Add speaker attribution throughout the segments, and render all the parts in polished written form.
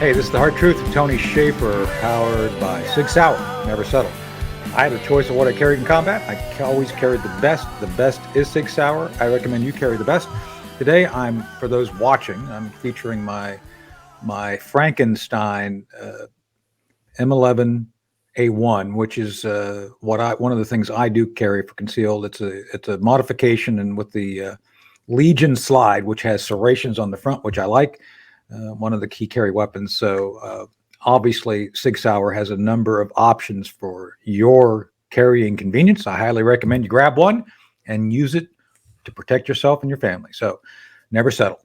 Speaker 1: Hey, this is The Hard Truth with Tony Shaffer, powered by Sig Sauer, Never Settle. I had a choice of what I carried in combat. I always carried the best. The best is Sig Sauer. I recommend you carry the best. Today, for those watching, I'm featuring my Frankenstein M11A1, which is one of the things I do carry for concealed. It's a modification, and with the Legion slide, which has serrations on the front, which I like. One of the key carry weapons. So obviously Sig Sauer has a number of options for your carrying convenience. I highly recommend you grab one and use it to protect yourself and your family. So never settle.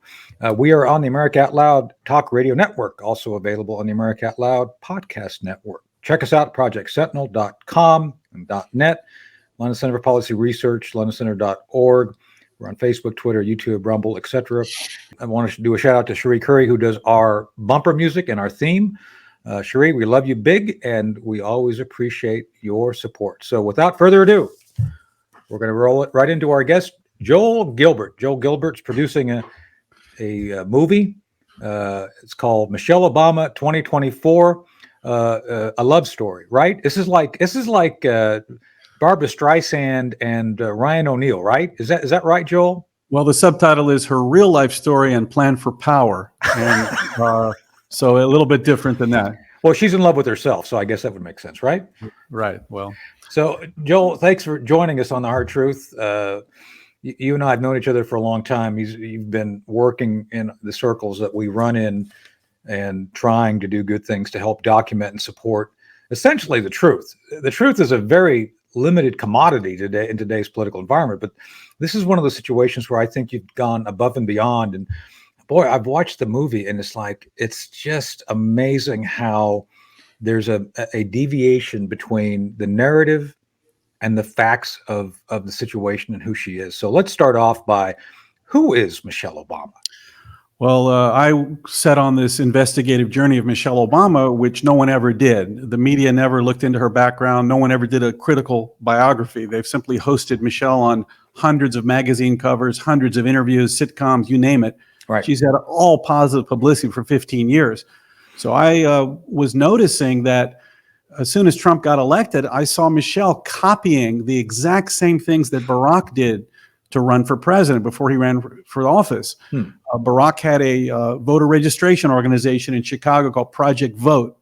Speaker 1: We are on the America Out Loud Talk Radio Network, also available on the America Out Loud Podcast Network. Check us out at projectsentinel.com and .net, London Center for Policy Research, londoncenter.org. We're on Facebook, Twitter, YouTube, Rumble, etc. I want to do a shout out to Cherie Curry, who does our bumper music and our theme. Cherie, we love you big, and we always appreciate your support. So without further ado, we're going to roll it right into our guest, Joel Gilbert. Joel Gilbert's producing a movie. It's called Michelle Obama 2024, a love story, right? This is like Barbra Streisand and Ryan O'Neal, right? Is that right, Joel?
Speaker 2: Well, the subtitle is Her Real Life Story and Plan for Power. And so a little bit different than that.
Speaker 1: Well, she's in love with herself, so I guess that would make sense, right?
Speaker 2: Right. Well,
Speaker 1: so Joel, thanks for joining us on The Hard Truth. You and I have known each other for a long time. You've been working in the circles that we run in and trying to do good things to help document and support essentially the truth. The truth is a very limited commodity today in today's political environment, but this is one of the situations where I think you've gone above and beyond. And boy, I've watched the movie, and it's just amazing how there's a deviation between the narrative and the facts of the situation and who she is. So let's start off by, who is Michelle Obama?
Speaker 2: Well, I set on this investigative journey of Michelle Obama, which no one ever did. The media never looked into her background. No one ever did a critical biography. They've simply hosted Michelle on hundreds of magazine covers, hundreds of interviews, sitcoms, you name it.
Speaker 1: Right.
Speaker 2: She's had all positive publicity for 15 years. So I was noticing that as soon as Trump got elected, I saw Michelle copying the exact same things that Barack did to run for president before he ran for office. Barack had a voter registration organization in Chicago called Project Vote.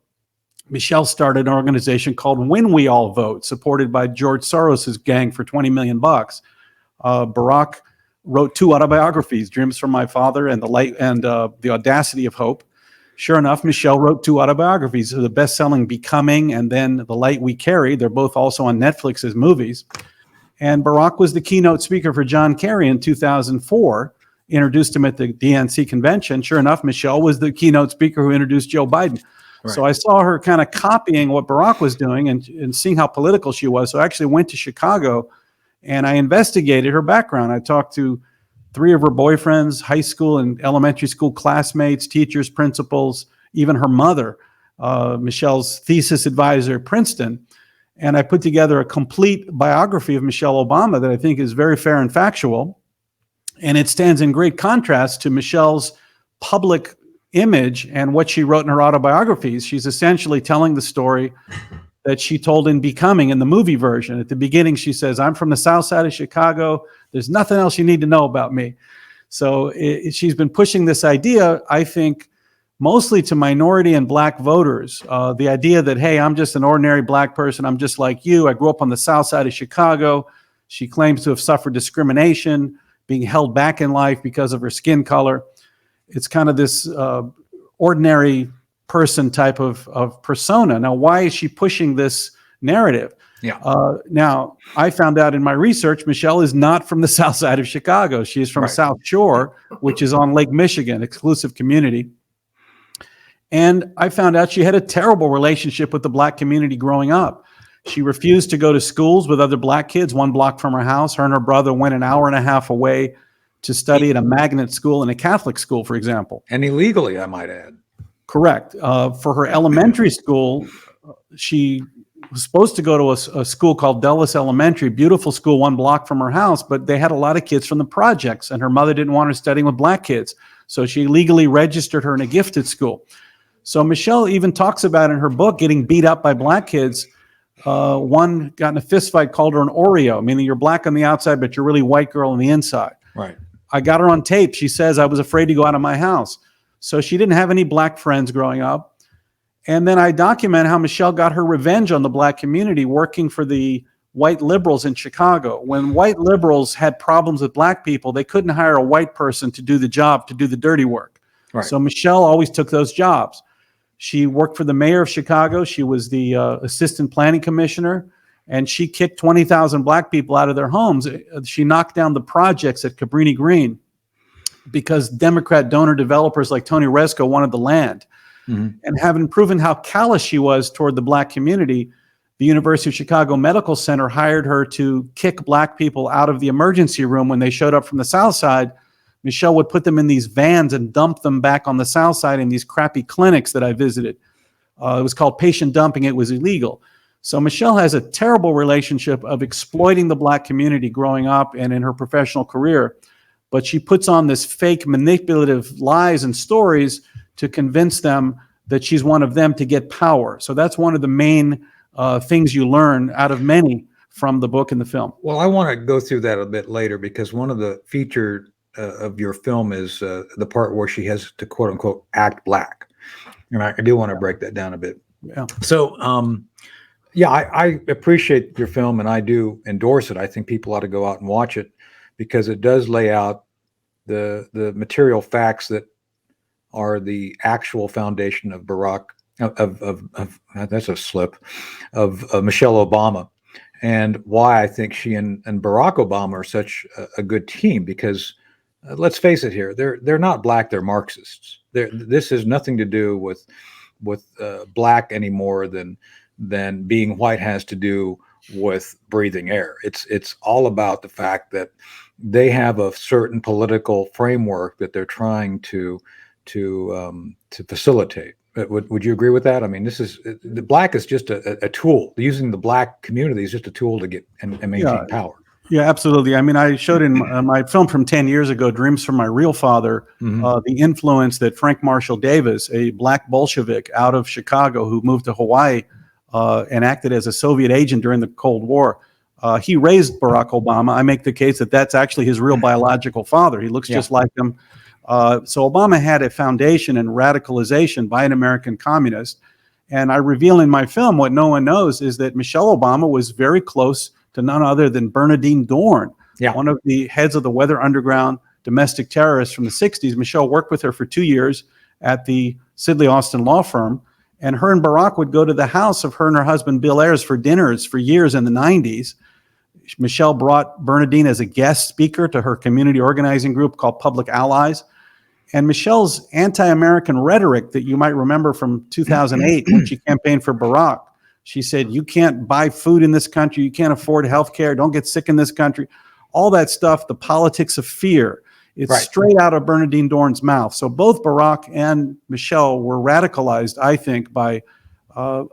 Speaker 2: Michelle started an organization called When We All Vote, supported by George Soros's gang for $20 million. Barack wrote 2 autobiographies, Dreams from My Father and The Audacity of Hope. Sure enough, Michelle wrote 2 autobiographies, the best-selling Becoming and then The Light We Carry. They're both also on Netflix as movies. And Barack was the keynote speaker for John Kerry in 2004, introduced him at the DNC convention. Sure enough, Michelle was the keynote speaker who introduced Joe Biden. Right. So I saw her kind of copying what Barack was doing and seeing how political she was. So I actually went to Chicago and I investigated her background. I talked to 3 of her boyfriends, high school and elementary school classmates, teachers, principals, even her mother, Michelle's thesis advisor at Princeton. And I put together a complete biography of Michelle Obama that I think is very fair and factual. And it stands in great contrast to Michelle's public image and what she wrote in her autobiographies. She's essentially telling the story that she told in Becoming in the movie version. At the beginning, she says, I'm from the south side of Chicago. There's nothing else you need to know about me. So she's been pushing this idea, I think, mostly to minority and black voters. The idea that, hey, I'm just an ordinary black person. I'm just like you. I grew up on the south side of Chicago. She claims to have suffered discrimination, being held back in life because of her skin color. It's kind of this ordinary person type of persona. Now, why is she pushing this narrative?
Speaker 1: Yeah.
Speaker 2: Now, I found out in my research, Michelle is not from the south side of Chicago. She is from
Speaker 1: Right.
Speaker 2: South Shore, which is on Lake Michigan, exclusive community. And I found out she had a terrible relationship with the black community growing up. She refused to go to schools with other black kids 1 block from her house. Her and her brother went an hour and a half away to study at a magnet school and a Catholic school, for example.
Speaker 1: And illegally, I might add.
Speaker 2: Correct. For her elementary school, she was supposed to go to a school called Dulles Elementary, beautiful school 1 block from her house, but they had a lot of kids from the projects, and her mother didn't want her studying with black kids. So she legally registered her in a gifted school. So Michelle even talks about in her book getting beat up by black kids. One got in a fist fight, called her an Oreo, meaning you're black on the outside, but you're really white girl on the inside.
Speaker 1: Right.
Speaker 2: I got her on tape. She says, I was afraid to go out of my house. So she didn't have any black friends growing up. And then I document how Michelle got her revenge on the black community working for the white liberals in Chicago. When white liberals had problems with black people, they couldn't hire a white person to do the job, to do the dirty work.
Speaker 1: Right.
Speaker 2: So Michelle always took those jobs. She worked for the mayor of Chicago. She was the assistant planning commissioner, and she kicked 20,000 black people out of their homes. She knocked down the projects at Cabrini Green because Democrat donor developers like Tony Resco wanted the land. Mm-hmm. And having proven how callous she was toward the black community, the University of Chicago Medical Center hired her to kick black people out of the emergency room when they showed up from the South Side. Michelle would put them in these vans and dump them back on the South Side in these crappy clinics that I visited. It was called patient dumping. It was illegal. So Michelle has a terrible relationship of exploiting the black community growing up and in her professional career. But she puts on this fake manipulative lies and stories to convince them that she's one of them to get power. So that's one of the main things you learn out of many from the book and the film.
Speaker 1: Well, I want to go through that a bit later because one of the featured of your film is the part where she has to quote unquote act black. And I do want to break that down a bit.
Speaker 2: Yeah.
Speaker 1: So, yeah, I appreciate your film and I do endorse it. I think people ought to go out and watch it because it does lay out the material facts that are the actual foundation of Barack, of that's a slip, of Michelle Obama, and why I think she and Barack Obama are such a good team because let's face it here, they're not black, they're Marxists. This has nothing to do with black anymore than being white has to do with breathing air. It's all about the fact that they have a certain political framework that they're trying to facilitate. Would you agree with that? I mean, the black is just a tool. Using the black community is just a tool to get and maintain power.
Speaker 2: Yeah, absolutely. I mean, I showed in my film from 10 years ago, Dreams from My Real Father, the influence that Frank Marshall Davis, a black Bolshevik out of Chicago who moved to Hawaii and acted as a Soviet agent during the Cold War, he raised Barack Obama. I make the case that that's actually his real biological father. He looks just like him. So Obama had a foundation in radicalization by an American communist. And I reveal in my film what no one knows is that Michelle Obama was very close to none other than Bernardine Dorn, one of the heads of the Weather Underground domestic terrorists from the 60s. Michelle worked with her for 2 years at the Sidley Austin law firm. And her and Barack would go to the house of her and her husband, Bill Ayers, for dinners for years in the 90s. Michelle brought Bernardine as a guest speaker to her community organizing group called Public Allies. And Michelle's anti-American rhetoric that you might remember from 2008 when she campaigned for Barack, she said, you can't buy food in this country, you can't afford health care, don't get sick in this country. All that stuff, the politics of fear, it's straight out of Bernardine Dorn's mouth. So both Barack and Michelle were radicalized, I think, by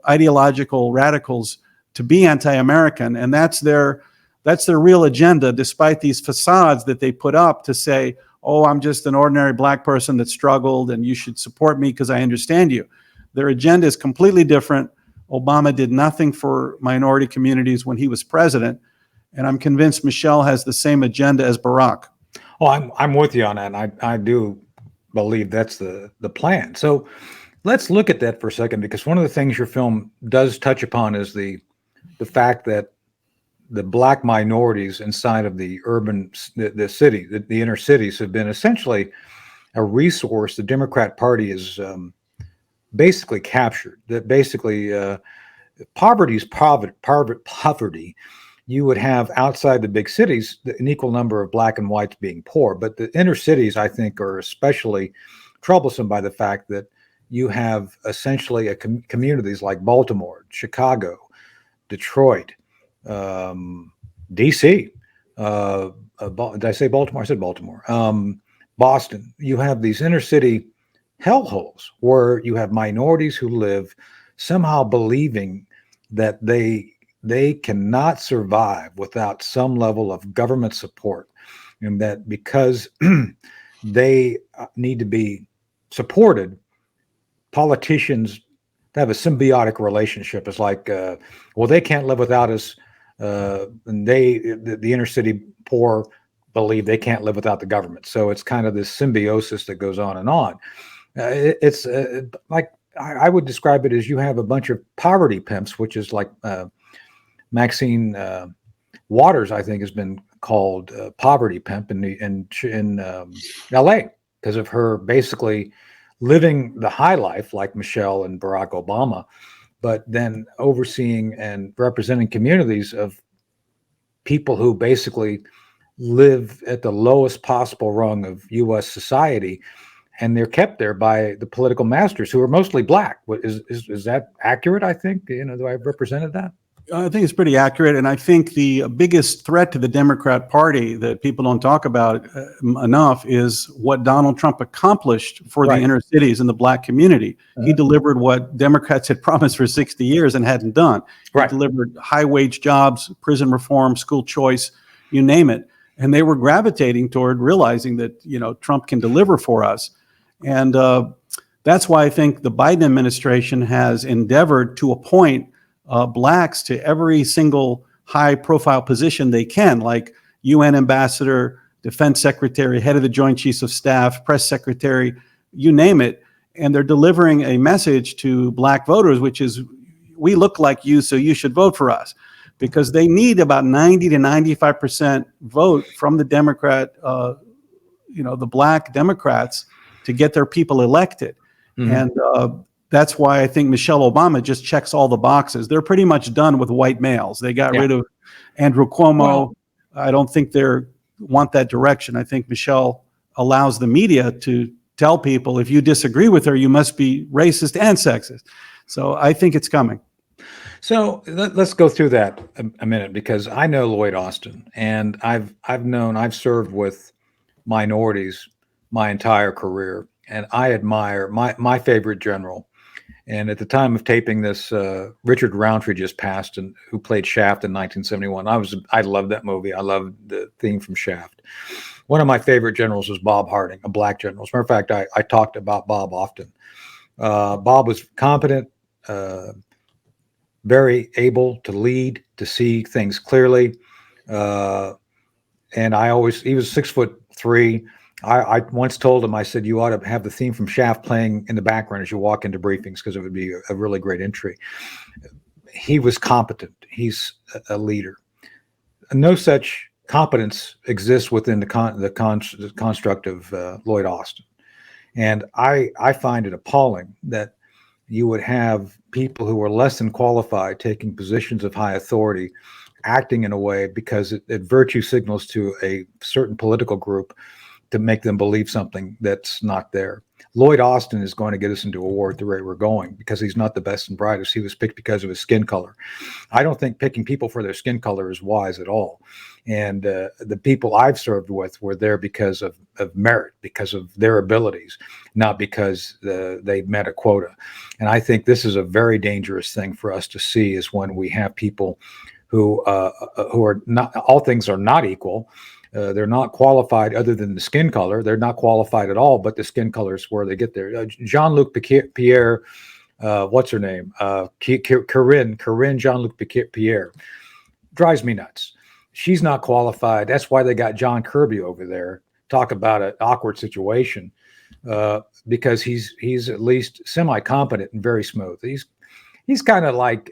Speaker 2: ideological radicals to be anti-American. And that's their real agenda, despite these facades that they put up to say, oh, I'm just an ordinary black person that struggled and you should support me because I understand you. Their agenda is completely different. Obama did nothing for minority communities when he was president. And I'm convinced Michelle has the same agenda as Barack.
Speaker 1: Well, I'm with you on that. And I do believe that's the plan. So let's look at that for a second, because one of the things your film does touch upon is the fact that the black minorities inside of the city, the inner cities, have been essentially a resource the Democrat Party is basically captured. That basically poverty is poverty. You would have outside the big cities an equal number of black and whites being poor, but the inner cities, I think, are especially troublesome by the fact that you have essentially communities like Baltimore, Chicago, Detroit, DC, did I say Baltimore? I said Baltimore. Boston. You have these inner city hellholes where you have minorities who live somehow believing that they cannot survive without some level of government support, and that because they need to be supported, politicians have a symbiotic relationship. It's like, well, they can't live without us, and the inner city poor believe they can't live without the government. So it's kind of this symbiosis that goes on and on. It's like I would describe it as you have a bunch of poverty pimps, which is like Maxine Waters, I think, has been called poverty pimp in L.A. because of her basically living the high life like Michelle and Barack Obama, but then overseeing and representing communities of people who basically live at the lowest possible rung of U.S. society, and they're kept there by the political masters who are mostly black. Is that accurate? I think, do I represented that?
Speaker 2: I think it's pretty accurate, and I think the biggest threat to the Democrat Party that people don't talk about enough is what Donald Trump accomplished for the inner cities and the black community. He delivered what Democrats had promised for 60 years and hadn't done. He delivered high-wage jobs, prison reform, school choice, you name it, and they were gravitating toward realizing that Trump can deliver for us, and that's why I think the Biden administration has endeavored to appoint blacks to every single high-profile position they can, like UN ambassador, defense secretary, head of the Joint Chiefs of Staff, press secretary, you name it. And they're delivering a message to black voters, which is, we look like you, so you should vote for us. Because they need about 90 to 95% vote from the Democrat, the black Democrats, to get their people elected. And that's why I think Michelle Obama just checks all the boxes. They're pretty much done with white males. They got rid of Andrew Cuomo. Well, I don't think they want that direction. I think Michelle allows the media to tell people, if you disagree with her, you must be racist and sexist. So I think it's coming.
Speaker 1: So let's go through that a minute, because I know Lloyd Austin, and I've served with minorities my entire career, and I admire my favorite general. And at the time of taping this, Richard Roundtree just passed, and who played Shaft in 1971. I loved that movie. I loved the theme from Shaft. One of my favorite generals was Bob Harding, a black general. As a matter of fact, I talked about Bob often. Bob was competent, very able to lead, to see things clearly. And he was 6'3". I once told him, I said, you ought to have the theme from Shaft playing in the background as you walk into briefings, because it would be a really great entry. He was competent. He's a leader. No such competence exists within the construct of Lloyd Austin. And I find it appalling that you would have people who are less than qualified taking positions of high authority, acting in a way because it virtue signals to a certain political group to make them believe something that's not there. Lloyd Austin is going to get us into a war at the rate we're going, because he's not the best and brightest. He was picked because of his skin color. I don't think picking people for their skin color is wise at all. And the people I've served with were there because of merit, because of their abilities, not because they met a quota. And I think this is a very dangerous thing for us to see, is when we have people who are not, all things are not equal. They're not qualified other than the skin color. They're not qualified at all, but the skin color is where they get there. Jean-Luc Pierre, what's her name? Corinne Jean-Luc Pierre, drives me nuts. She's not qualified. That's why they got John Kirby over there. Talk about an awkward situation, because he's at least semi-competent and very smooth. He's kind of like,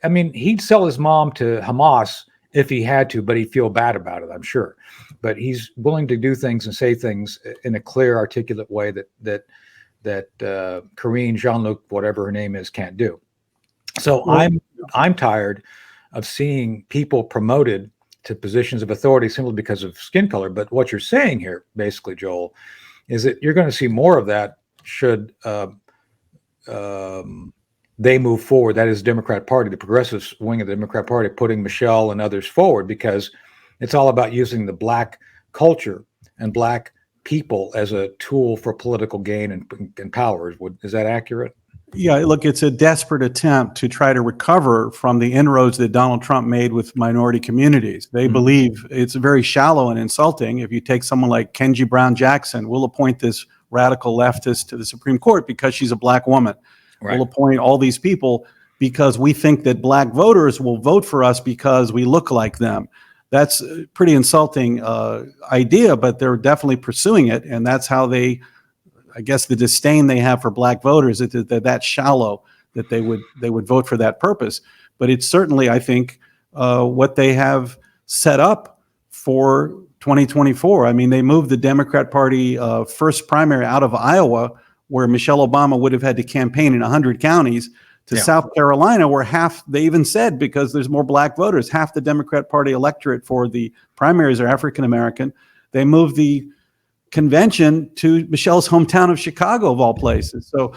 Speaker 1: he'd sell his mom to Hamas if he had to, but he'd feel bad about it, I'm sure. But he's willing to do things and say things in a clear, articulate way that Corinne Jean-Luc, whatever her name is, can't do. So I'm tired of seeing people promoted to positions of authority simply because of skin color. But what you're saying here, basically, Joel, is that you're going to see more of that should they move forward. That is, Democrat Party, the progressive wing of the Democrat Party, putting Michelle and others forward, because it's all about using the black culture and black people as a tool for political gain and power. Is that accurate?
Speaker 2: Yeah, look, it's a desperate attempt to try to recover from the inroads that Donald Trump made with minority communities. They believe it's very shallow and insulting. If you take someone like Kenji Brown Jackson, we'll appoint this radical leftist to the Supreme Court because she's a black woman.
Speaker 1: Right.
Speaker 2: We'll appoint all these people because we think that black voters will vote for us because we look like them. That's a pretty insulting idea, but they're definitely pursuing it. And that's how they, I guess the disdain they have for black voters, is that they're that shallow that they would vote for that purpose. But it's certainly, I think, what they have set up for 2024. I mean, they moved the Democrat Party first primary out of Iowa, where Michelle Obama would have had to campaign in 100 counties, to South Carolina, where half, they even said, because there's more black voters, half the Democrat Party electorate for the primaries are African American. They moved the convention to Michelle's hometown of Chicago, of all places. So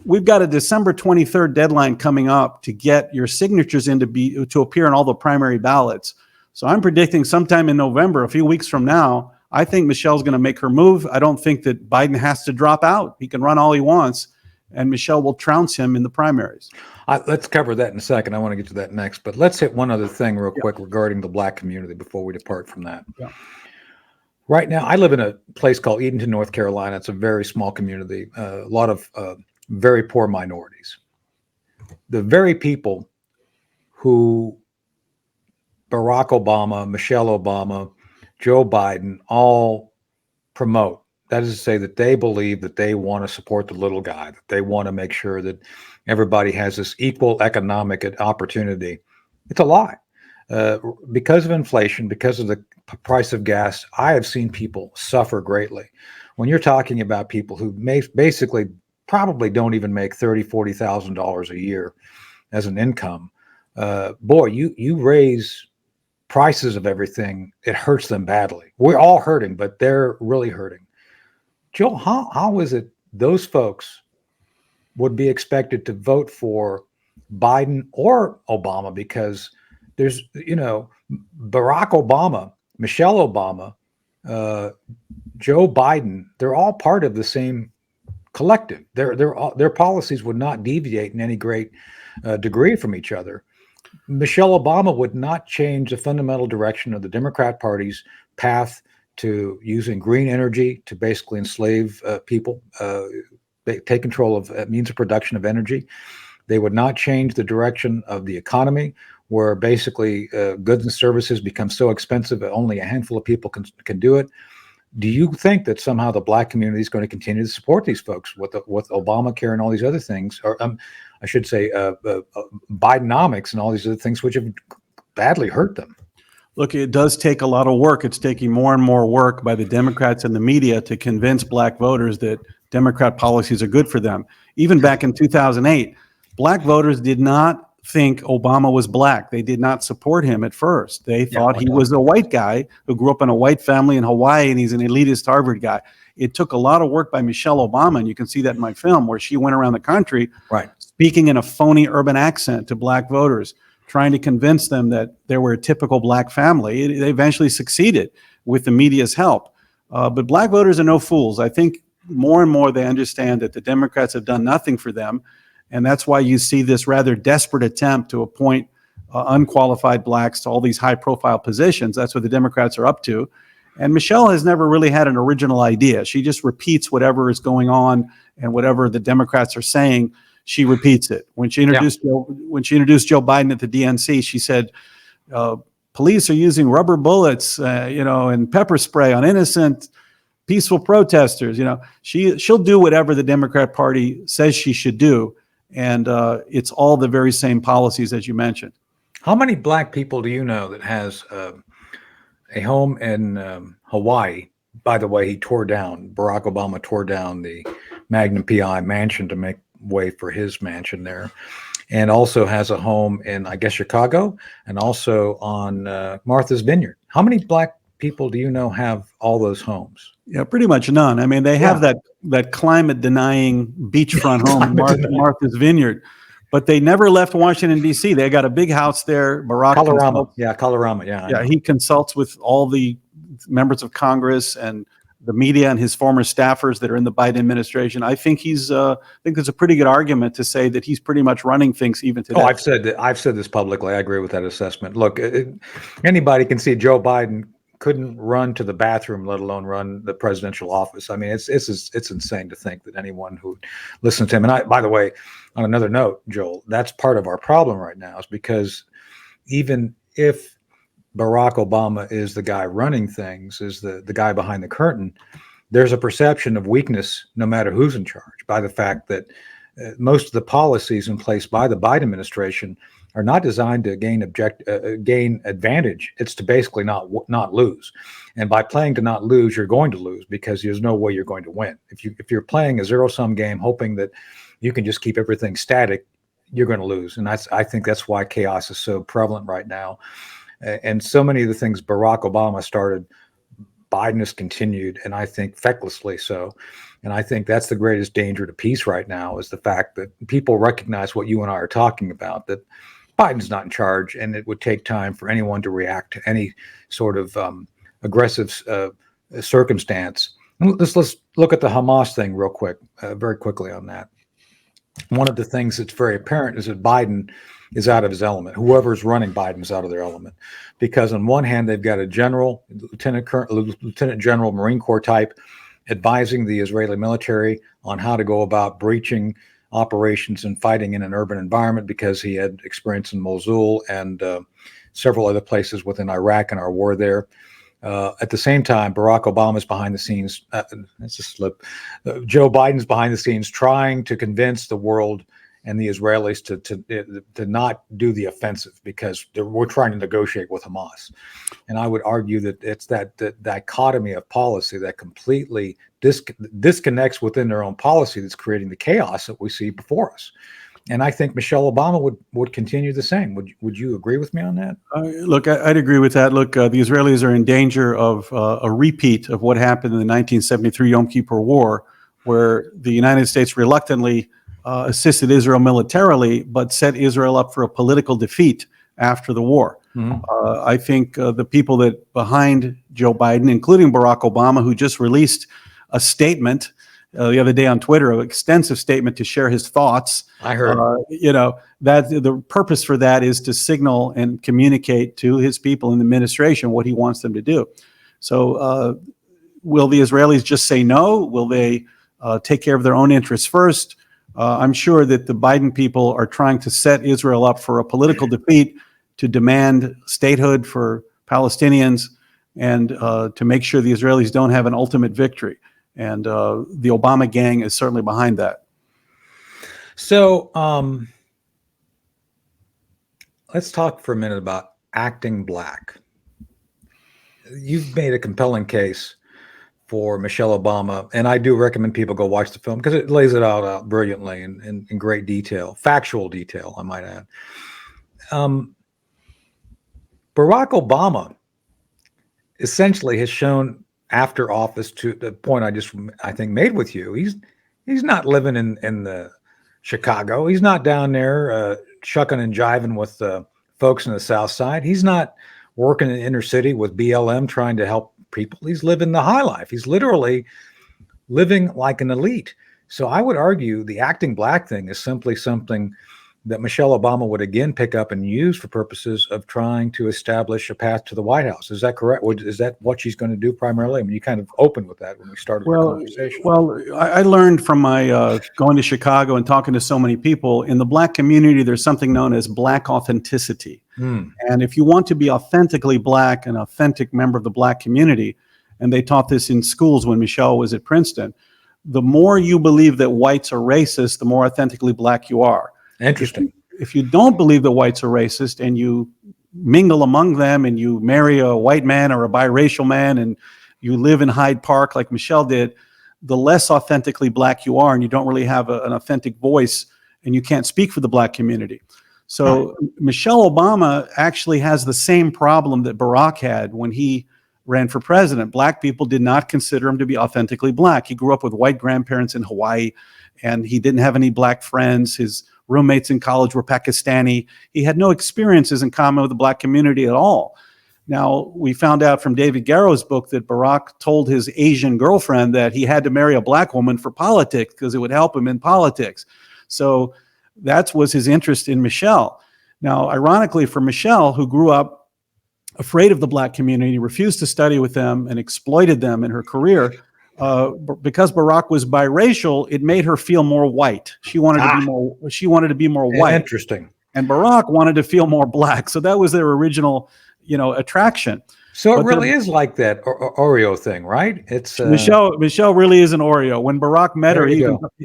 Speaker 2: we've got a December 23rd deadline coming up to get your signatures in to appear in all the primary ballots. So I'm predicting sometime in November, a few weeks from now, I think Michelle's going to make her move. I don't think that Biden has to drop out. He can run all he wants, and Michelle will trounce him in the primaries.
Speaker 1: Let's cover that in a second. I want to get to that next, but let's hit one other thing real quick regarding the black community before we depart from that. Right now, I live in a place called Edenton, North Carolina. It's a very small community, a lot of very poor minorities. The very people who Barack Obama, Michelle Obama, Joe Biden all promote, that is to say that they believe that they want to support the little guy, that they want to make sure that everybody has this equal economic opportunity. It's a lie. Because of inflation, because of the price of gas, I have seen people suffer greatly. When you're talking about people who basically probably don't even make $30,000, $40,000 a year as an income, boy, you raise prices of everything, it hurts them badly. We're all hurting, but they're really hurting. Joel, how is it those folks would be expected to vote for Biden or Obama? Because there's, Barack Obama, Michelle Obama, Joe Biden, they're all part of the same collective. Their policies would not deviate in any great degree from each other. Michelle Obama would not change the fundamental direction of the Democrat Party's path to using green energy to basically enslave people. They take control of means of production of energy. They would not change the direction of the economy, where basically goods and services become so expensive that only a handful of people can do it. Do you think that somehow the black community is going to continue to support these folks with Obamacare and all these other things, or I should say Bidenomics and all these other things, which have badly hurt them?
Speaker 2: Look, it does take a lot of work. It's taking more and more work by the Democrats and the media to convince black voters that Democrat policies are good for them. Even back in 2008, black voters did not think Obama was black. They did not support him at first. They thought he was a white guy who grew up in a white family in Hawaii, and he's an elitist Harvard guy. It took a lot of work by Michelle Obama, and you can see that in my film, where she went around the country speaking in a phony urban accent to black voters, trying to convince them that they were a typical black family. They eventually succeeded with the media's help. But black voters are no fools. I think more and more they understand that the Democrats have done nothing for them. And that's why you see this rather desperate attempt to appoint unqualified blacks to all these high-profile positions. That's what the Democrats are up to. And Michelle has never really had an original idea. She just repeats whatever is going on, and whatever the Democrats are saying, she repeats it. When she introduced Joe Biden at the DNC, she said, police are using rubber bullets, and pepper spray on innocent, peaceful protesters. She'll do whatever the Democrat Party says she should do. And it's all the very same policies as you mentioned.
Speaker 1: How many black people do you know that has a home in Hawaii? By the way, Barack Obama tore down the Magnum PI mansion to make way for his mansion there, and also has a home in, I guess, Chicago, and also on Martha's Vineyard. How many black people do you know have all those homes?
Speaker 2: Yeah, pretty much none. I mean, they have that climate-denying beachfront home, Martha's Vineyard, but they never left Washington, D.C. They got a big house there. Barack
Speaker 1: Colorama.
Speaker 2: He consults with all the members of Congress and the media and his former staffers that are in the Biden administration. I think there's a pretty good argument to say that he's pretty much running things even today.
Speaker 1: Oh, I've said this publicly. I agree with that assessment. Look, anybody can see Joe Biden couldn't run to the bathroom, let alone run the presidential office. I mean, it's insane to think that anyone who listens to him. And by the way, on another note, Joel, that's part of our problem right now, is because even if Barack Obama is the guy running things, is the guy behind the curtain, there's a perception of weakness no matter who's in charge, by the fact that most of the policies in place by the Biden administration are not designed to gain advantage. It's to basically not lose. And by playing to not lose, you're going to lose, because there's no way you're going to win. If you're playing a zero-sum game, hoping that you can just keep everything static, you're going to lose. And I think that's why chaos is so prevalent right now. And so many of the things Barack Obama started, Biden has continued, and I think fecklessly so. And I think that's the greatest danger to peace right now, is the fact that people recognize what you and I are talking about, that Biden's not in charge, and it would take time for anyone to react to any sort of aggressive circumstance. Let's look at the Hamas thing real quick, very quickly on that. One of the things that's very apparent is that Biden is out of his element. Whoever's running Biden's out of their element, because on one hand, they've got a general, lieutenant general, Marine Corps type, advising the Israeli military on how to go about breaching operations and fighting in an urban environment, because he had experience in Mosul and several other places within Iraq and our war there. At the same time, Barack Obama's behind the scenes. That's a slip. Joe Biden's behind the scenes trying to convince the world and the Israelis to not do the offensive, because we're trying to negotiate with Hamas. And I would argue that it's that dichotomy of policy that completely disconnects within their own policy that's creating the chaos that we see before us. And I think Michelle Obama would continue the same. Would you agree with me on that?
Speaker 2: Look, I'd agree with that. Look, the Israelis are in danger of a repeat of what happened in the 1973 Yom Kippur War, where the United States reluctantly assisted Israel militarily, but set Israel up for a political defeat after the war. Mm-hmm. I think the people that behind Joe Biden, including Barack Obama, who just released a statement the other day on Twitter, an extensive statement to share his thoughts.
Speaker 1: I heard.
Speaker 2: That the purpose for that is to signal and communicate to his people in the administration what he wants them to do. So will the Israelis just say no? Will they take care of their own interests first? I'm sure that the Biden people are trying to set Israel up for a political defeat, to demand statehood for Palestinians, and to make sure the Israelis don't have an ultimate victory. And the Obama gang is certainly behind that.
Speaker 1: So let's talk for a minute about acting black. You've made a compelling case for Michelle Obama, and I do recommend people go watch the film, because it lays it out brilliantly and in great detail, factual detail, I might add. Barack Obama essentially has shown after office, to the point I think made with you, he's not living in the Chicago. He's not down there shucking and jiving with folks in the South Side. He's not working in the inner city with BLM trying to help people. He's living the high life. He's literally living like an elite. So I would argue the acting black thing is simply something that Michelle Obama would again pick up and use for purposes of trying to establish a path to the White House. Is that correct? Is that what she's going to do primarily? I mean, you kind of opened with that when we started the conversation.
Speaker 2: Well, I learned from my going to Chicago and talking to so many people, in the black community, there's something known as black authenticity. And if you want to be authentically black, an authentic member of the black community, and they taught this in schools when Michelle was at Princeton, the more you believe that whites are racist, the more authentically black you are.
Speaker 1: Interesting.
Speaker 2: If you don't believe that whites are racist, and you mingle among them, and you marry a white man or a biracial man, and you live in Hyde Park like Michelle did, the less authentically black you are, and you don't really have an authentic voice, and you can't speak for the black community. So Michelle Obama actually has the same problem that Barack had when he ran for president. Black people did not consider him to be authentically black. He grew up with white grandparents in Hawaii, and he didn't have any black friends. His roommates in college were Pakistani. He had no experiences in common with the black community at all. Now, we found out from David Garrow's book that Barack told his Asian girlfriend that he had to marry a black woman for politics because it would help him in politics. So that was his interest in Michelle. Now, ironically for Michelle, who grew up afraid of the black community, refused to study with them, and exploited them in her career. Because Barack was biracial, it made her feel more white. She wanted to be more. She wanted to be more white.
Speaker 1: Interesting.
Speaker 2: And Barack wanted to feel more black. So that was their original, attraction.
Speaker 1: So it really is like that Oreo thing, right? It's
Speaker 2: Michelle really is an Oreo. When Barack met her,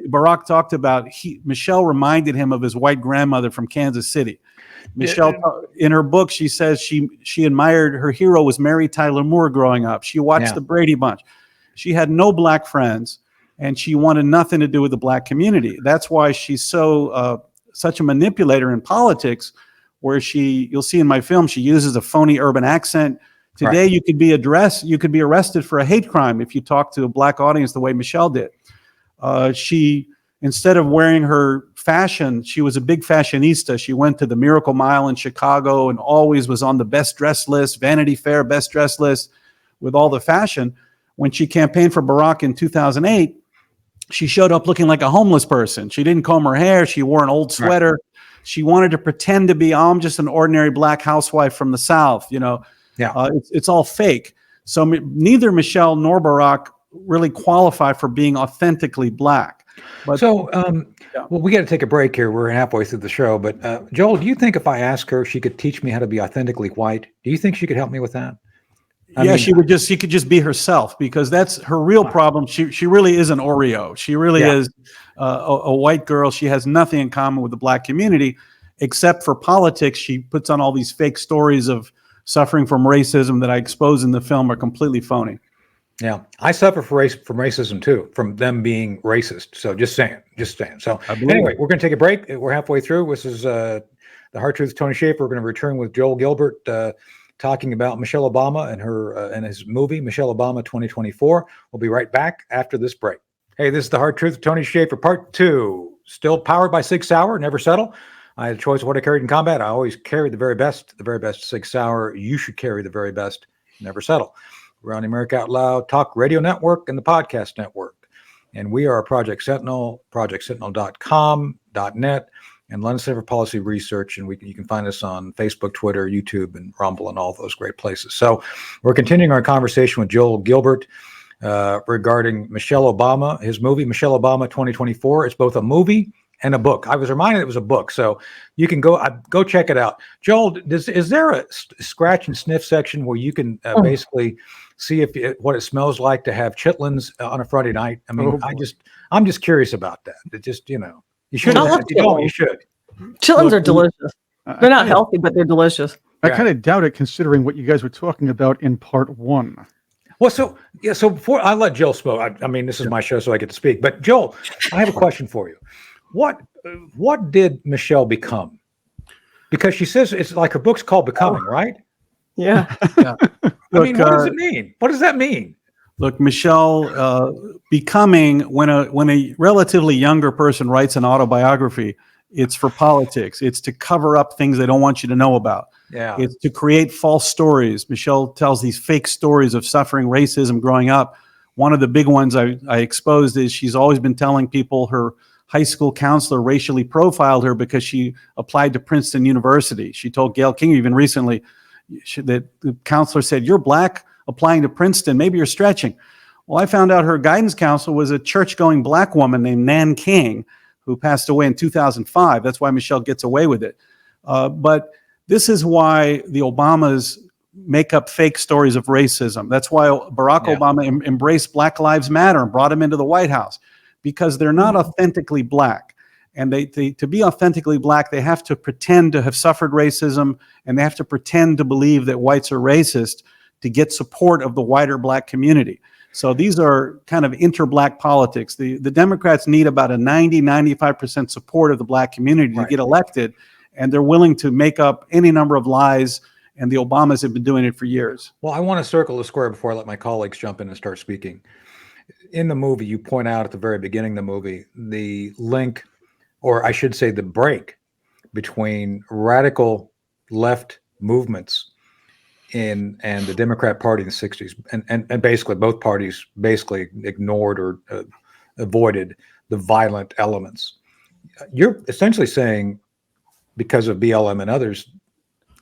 Speaker 2: Barack talked about Michelle reminded him of his white grandmother from Kansas City. Michelle, in her book, she says she admired her hero was Mary Tyler Moore growing up. She watched the Brady Bunch. She had no black friends, and she wanted nothing to do with the black community. That's why she's such a manipulator in politics, where you'll see in my film, she uses a phony urban accent. Today, you could be arrested for a hate crime if you talk to a black audience the way Michelle did. She, instead of wearing her fashion, she was a big fashionista. She went to the Miracle Mile in Chicago and always was on the best dress list, Vanity Fair best dress list, with all the fashion. When she campaigned for Barack in 2008, she showed up looking like a homeless person. She didn't comb her hair. She wore an old sweater. Right. She wanted to pretend to be, I'm just an ordinary black housewife from the South, It's all fake. So neither Michelle nor Barack really qualify for being authentically black. But,
Speaker 1: well, we got to take a break here. We're halfway through the show. But Joel, do you think if I asked her, she could teach me how to be authentically white? Do you think she could help me with that? I mean, she could just be herself, because that's her real problem. She really is an Oreo. She really is a white girl. She has nothing in common with the black community, except for politics. She puts on all these fake stories of suffering from racism that I expose in the film are completely phony. Yeah, I suffer from racism too, from them being racist. So just saying. So anyway, we're going to take a break. We're halfway through. This is the Hard Truth. Tony Shaffer. We're going to return with Joel Gilbert, talking about Michelle Obama and her and his movie Michelle Obama 2024. We'll be right back after this break. Hey, this is the Hard Truth. Tony Shaffer, Part 2. Still powered by Sig Sauer. Never settle. I had a choice of what I carried in combat. I always carried the very best Sig Sauer. You should carry the very best. Never settle. We're on the America Out Loud Talk Radio Network and the Podcast Network. And we are Project Sentinel, projectsentinel.com, .net, and London Center for Policy Research. And you can find us on Facebook, Twitter, YouTube, and Rumble, and all those great places. So we're continuing our conversation with Joel Gilbert regarding Michelle Obama, his movie, Michelle Obama 2024. It's both a movie and a book. I was reminded it was a book, so you can go check it out. Joel, is there a scratch and sniff section where you can basically see what it smells like to have chitlins on a Friday night? I mean, I'm just curious about that. It just, you should. You should.
Speaker 3: Chitlins are delicious. They're not healthy, but they're delicious.
Speaker 4: I kind of doubt it, considering what you guys were talking about in part 1.
Speaker 1: Well, so before I let Joel speak, I mean, this is my show, so I get to speak. But Joel, I have a question for you. What did Michelle become? Because she says it's like her book's called Becoming, right?
Speaker 3: Yeah.
Speaker 1: I mean, what does it mean? What does that mean?
Speaker 2: Look, Michelle, becoming, when a relatively younger person writes an autobiography, it's for politics. It's to cover up things they don't want you to know about.
Speaker 1: Yeah.
Speaker 2: It's to create false stories. Michelle tells these fake stories of suffering racism growing up. One of the big ones I exposed is she's always been telling people her high school counselor racially profiled her because she applied to Princeton University. She told Gayle King even recently that the counselor said, "You're black applying to Princeton. Maybe you're stretching." Well, I found out her guidance counselor was a church-going black woman named Nan King, who passed away in 2005. That's why Michelle gets away with it. But this is why the Obamas make up fake stories of racism. That's why Barack Obama embraced Black Lives Matter and brought him into the White House, because they're not authentically black. And to be authentically black, they have to pretend to have suffered racism, and they have to pretend to believe that whites are racist to get support of the wider black community. So these are kind of inter-black politics. The Democrats need about a 95% support of the black community to get elected, and they're willing to make up any number of lies, and the Obamas have been doing it for years.
Speaker 1: Well, I want to circle the square before I let my colleagues jump in and start speaking. In the movie, you point out at the very beginning of the movie, the link, or I should say the break, between radical left movements and the Democrat Party in the 60s. And basically both parties basically ignored or avoided the violent elements. You're essentially saying, because of BLM and others,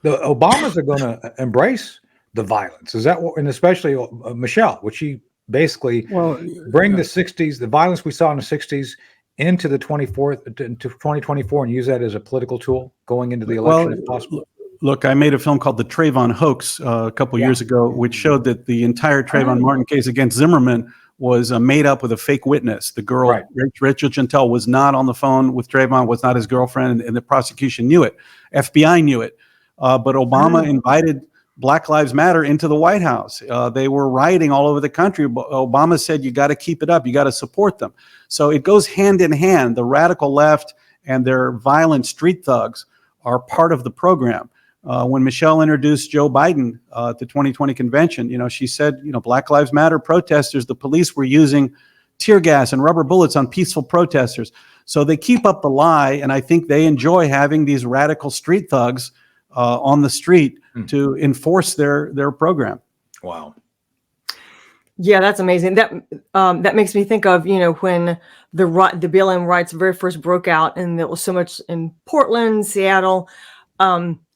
Speaker 1: The Obamas are going to embrace the violence. Is that what, and especially Michelle, would she basically bring the 60s, the violence we saw in the 60s into the 2024 and use that as a political tool going into the election if possible?
Speaker 2: Look, I made a film called The Trayvon Hoax a couple years ago, which showed that the entire Trayvon Martin case against Zimmerman was made up with a fake witness. The girl, Rachel Gentel, was not on the phone with Trayvon, was not his girlfriend, and the prosecution knew it. FBI knew it. But Obama invited Black Lives Matter into the White House. They were rioting all over the country. Obama said, you got to keep it up. You got to support them. So it goes hand in hand. The radical left and their violent street thugs are part of the program. When Michelle introduced Joe Biden at the 2020 convention, she said, Black Lives Matter protesters, the police were using tear gas and rubber bullets on peaceful protesters. So they keep up the lie, and I think they enjoy having these radical street thugs on the street to enforce their program.
Speaker 1: Wow.
Speaker 3: Yeah, that's amazing. That makes me think of, when the BLM riots very first broke out, and there was so much in Portland, Seattle,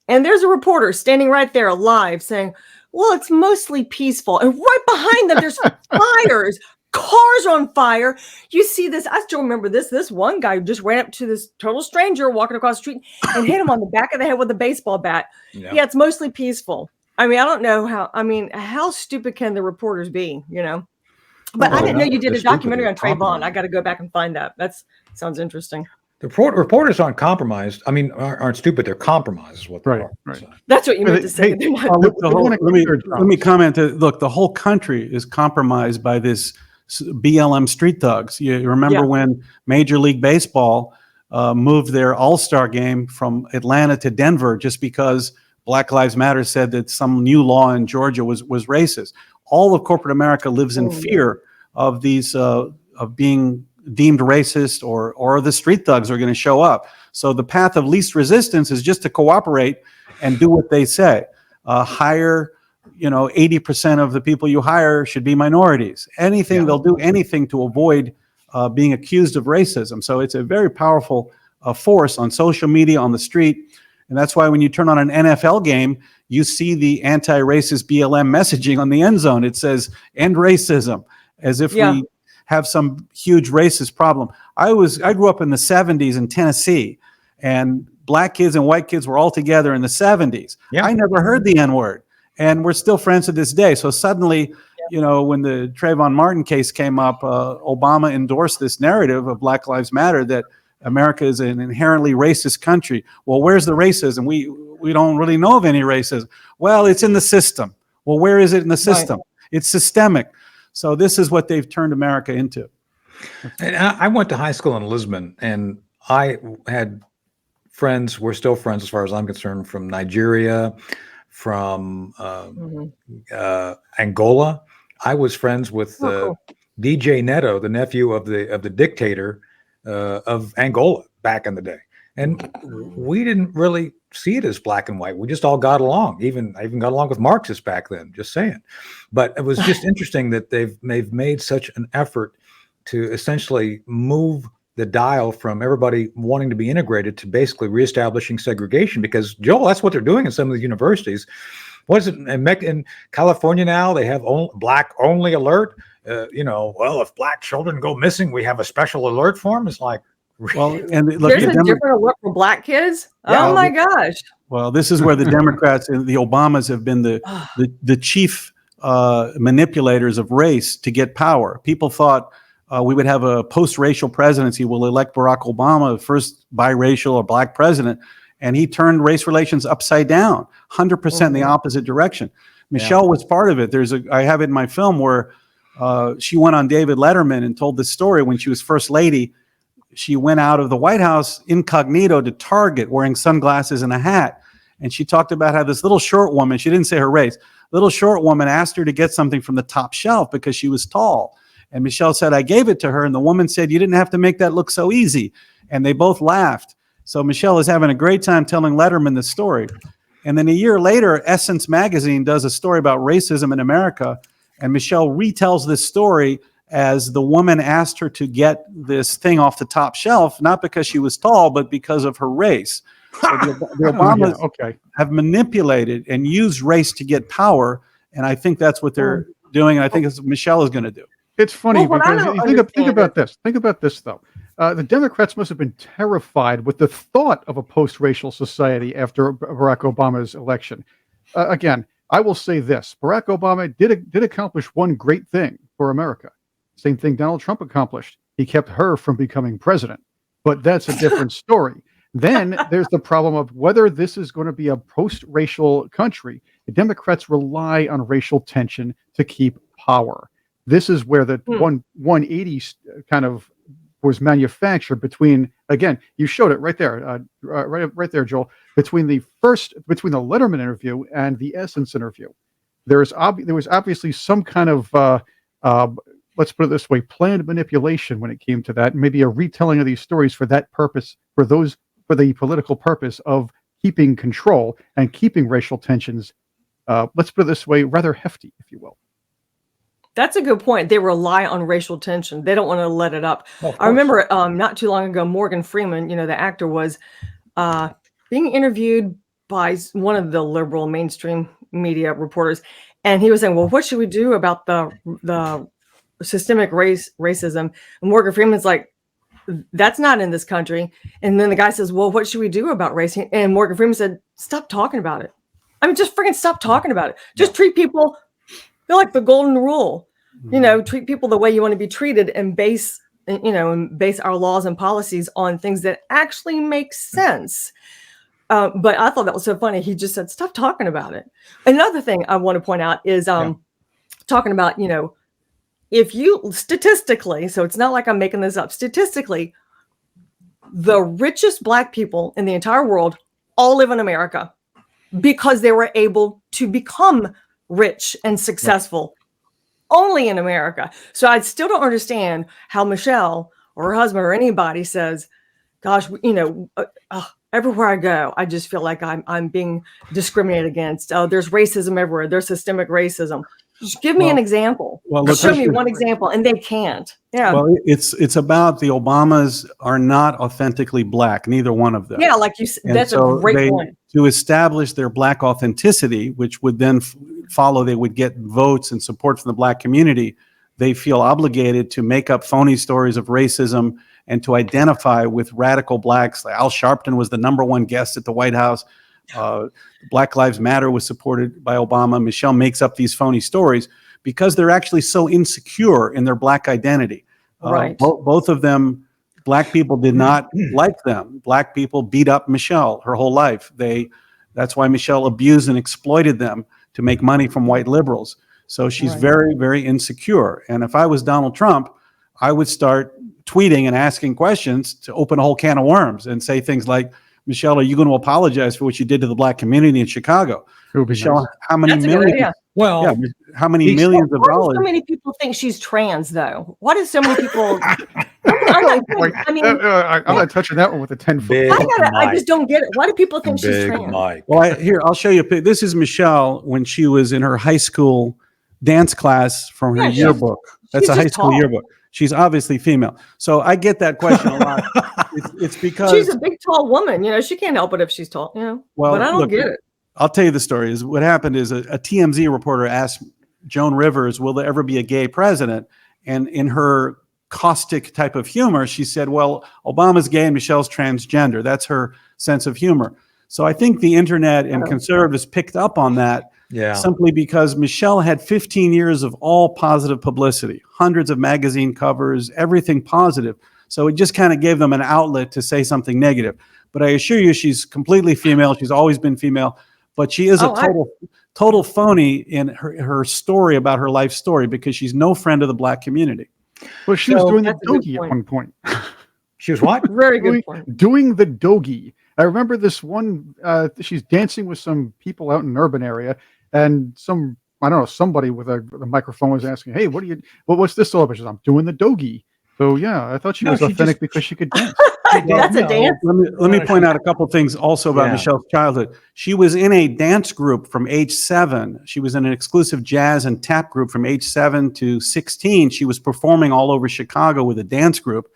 Speaker 3: and there's a reporter standing right there live saying, well, it's mostly peaceful. And right behind them, there's fires. Cars are on fire. You see this. I still remember this. This one guy just ran up to this total stranger walking across the street and hit him on the back of the head with a baseball bat. Yeah, it's mostly peaceful. I mean, I don't know how stupid can the reporters be, But I didn't know you did a documentary on Trayvon. I got to go back and find that. Sounds interesting.
Speaker 1: The reporters aren't compromised. I mean, aren't stupid. They're compromised is what they are.
Speaker 2: Right.
Speaker 1: So.
Speaker 3: That's what you meant to say.
Speaker 2: Let me comment. Look, the whole country is compromised by this BLM street thugs. You remember when Major League Baseball moved their All-Star game from Atlanta to Denver just because Black Lives Matter said that some new law in Georgia was racist. All of corporate America lives in fear of these of being deemed racist, or the street thugs are going to show up. So the path of least resistance is just to cooperate and do what they say. Hire, 80% of the people you hire should be minorities. They'll do anything to avoid being accused of racism. So it's a very powerful force on social media, on the street. And that's why when you turn on an NFL game, you see the anti-racist BLM messaging on the end zone. It says, end racism, as if we have some huge racist problem. I grew up in the 70s in Tennessee, and black kids and white kids were all together in the 70s. I never heard the N-word, and we're still friends to this day. So suddenly, when the Trayvon Martin case came up, Obama endorsed this narrative of Black Lives Matter that America is an inherently racist country. Well, where's the racism? We don't really know of any racism. Well, it's in the system. Well, where is it in the system? It's systemic. So this is what they've turned America into.
Speaker 1: And I went to high school in Lisbon, and I had friends, we're still friends as far as I'm concerned, from Nigeria, from Angola. I was friends with DJ Neto, the nephew of the dictator of Angola back in the day. And we didn't really see it as black and white. We just all got along. I even got along with Marxists back then, just saying. But it was just interesting that they've made such an effort to essentially move the dial from everybody wanting to be integrated to basically reestablishing segregation. Because, Joel, that's what they're doing in some of the universities. What is it in California now? They have black only alert. If black children go missing, we have a special alert for them. It's like,
Speaker 2: well, and look,
Speaker 3: there's a different alert for black kids. Oh my gosh!
Speaker 2: Well, this is where the Democrats and the Obamas have been the chief manipulators of race to get power. People thought we would have a post-racial presidency. We'll elect Barack Obama, first biracial or black president, and he turned race relations upside down, 100% in the opposite direction. Michelle was part of it. I have it in my film where she went on David Letterman and told this story when she was first lady. She went out of the White House incognito to Target wearing sunglasses and a hat. And she talked about how this little short woman, she didn't say her race, little short woman asked her to get something from the top shelf because she was tall. And Michelle said, I gave it to her. And the woman said, you didn't have to make that look so easy. And they both laughed. So Michelle is having a great time telling Letterman the story. And then a year later, Essence magazine does a story about racism in America. And Michelle retells this story as the woman asked her to get this thing off the top shelf, not because she was tall, but because of her race. So the Obamas
Speaker 4: okay.
Speaker 2: have manipulated and used race to get power, and I think that's what they're doing. And I think it's what Michelle is going to do.
Speaker 4: It's funny
Speaker 3: Well, what I
Speaker 4: because
Speaker 3: don't
Speaker 4: think about
Speaker 3: understand
Speaker 4: this. Think about this, though. The Democrats must have been terrified with the thought of a post-racial society after Barack Obama's election. Again, I will say this: Barack Obama did accomplish one great thing for America. Same thing Donald Trump accomplished. He kept her from becoming president. But that's a different story. Then there's the problem of whether this is going to be a post-racial country. The Democrats rely on racial tension to keep power. This is where the 180 kind of was manufactured between, again, you showed it right there, right there, Joel, between the Letterman interview and the Essence interview. There was obviously some kind of, let's put it this way, planned manipulation when it came to that, maybe a retelling of these stories for that purpose, for the political purpose of keeping control and keeping racial tensions, let's put it this way, rather hefty, if you will.
Speaker 3: That's a good point. They rely on racial tension. They don't want to let it up.
Speaker 1: Well, of
Speaker 3: I remember
Speaker 1: course.
Speaker 3: not too long ago, Morgan Freeman, the actor, was being interviewed by one of the liberal mainstream media reporters. And he was saying, well, what should we do about the systemic racism? And Morgan Freeman's like, that's not in this country. And then the guy says, well, what should we do about race? And Morgan Freeman said, stop talking about it. I mean, just freaking stop talking about it. Just treat people, feel like the golden rule, treat people the way you want to be treated, and base our laws and policies on things that actually make sense. But I thought that was so funny. He just said, stop talking about it. Another thing I want to point out is talking about, if you statistically, so it's not like I'm making this up, statistically, the richest Black people in the entire world all live in America because they were able to become rich and successful only in America. So I still don't understand how Michelle or her husband or anybody says, gosh, everywhere I go, I just feel like I'm being discriminated against. Oh, there's racism everywhere. There's systemic racism. Just give me an example. Show me one example, and they can't. Yeah.
Speaker 2: Well, it's about the Obamas are not authentically Black, neither one of them.
Speaker 3: Yeah, like you said, that's a great point.
Speaker 2: To establish their Black authenticity, which would then follow, they would get votes and support from the Black community. They feel obligated to make up phony stories of racism and to identify with radical Blacks. Like Al Sharpton was the #1 guest at the White House. Black Lives Matter was supported by Obama. Michelle makes up these phony stories because they're actually so insecure in their Black identity.
Speaker 3: Right.
Speaker 2: Both of them, Black people did not like them. Black people beat up Michelle her whole life. That's why Michelle abused and exploited them to make money from white liberals. So she's very, very insecure. And if I was Donald Trump, I would start tweeting and asking questions to open a whole can of worms and say things like, Michelle, are you going to apologize for what you did to the Black community in Chicago? Michelle,
Speaker 4: nice.
Speaker 2: how many
Speaker 3: That's a good
Speaker 2: millions?
Speaker 3: idea.
Speaker 1: Well,
Speaker 2: How many millions of
Speaker 3: Why do
Speaker 2: dollars?
Speaker 3: so many people think she's trans, though? Why do so many people?
Speaker 4: I'm not touching that one with a 10-foot.
Speaker 1: Big
Speaker 3: I just
Speaker 1: Mike.
Speaker 3: don't get it. Why do people think she's
Speaker 1: Big
Speaker 3: trans?
Speaker 1: Mike.
Speaker 2: Well, here, I'll show you a picture. This is Michelle when she was in her high school dance class from her
Speaker 3: Yeah, she's-
Speaker 2: yearbook. That's
Speaker 3: she's
Speaker 2: a high
Speaker 3: just
Speaker 2: school
Speaker 3: tall.
Speaker 2: yearbook. She's obviously female. So I get that question a lot. It's because
Speaker 3: She's a big, tall woman. She can't help it if she's tall.
Speaker 2: Well,
Speaker 3: but I don't
Speaker 2: look,
Speaker 3: get it.
Speaker 2: I'll tell you the story. Is what happened is a TMZ reporter asked Joan Rivers, will there ever be a gay president? And in her caustic type of humor, she said, well, Obama's gay and Michelle's transgender. That's her sense of humor. So I think the internet and conservatives picked up on that simply because Michelle had 15 years of all positive publicity, hundreds of magazine covers, everything positive. So it just kind of gave them an outlet to say something negative. But I assure you, she's completely female. She's always been female. But she is total phony in her story about her life story because she's no friend of the Black community.
Speaker 4: Well, she was doing the
Speaker 3: That's a good
Speaker 4: Dogie at
Speaker 3: point.
Speaker 4: one point.
Speaker 1: She was what?
Speaker 3: Very good point.
Speaker 4: Doing the Dogie. I remember this one, she's dancing with some people out in an urban area, and somebody with a microphone was asking, hey, what's this all about? She says, I'm doing the Dogie. So yeah, I thought she was authentic because she could dance.
Speaker 3: That's a dance.
Speaker 2: Let me point out a couple things also about Michelle's childhood. She was in a dance group from age 7. She was in an exclusive jazz and tap group from age 7 to 16. She was performing all over Chicago with a dance group.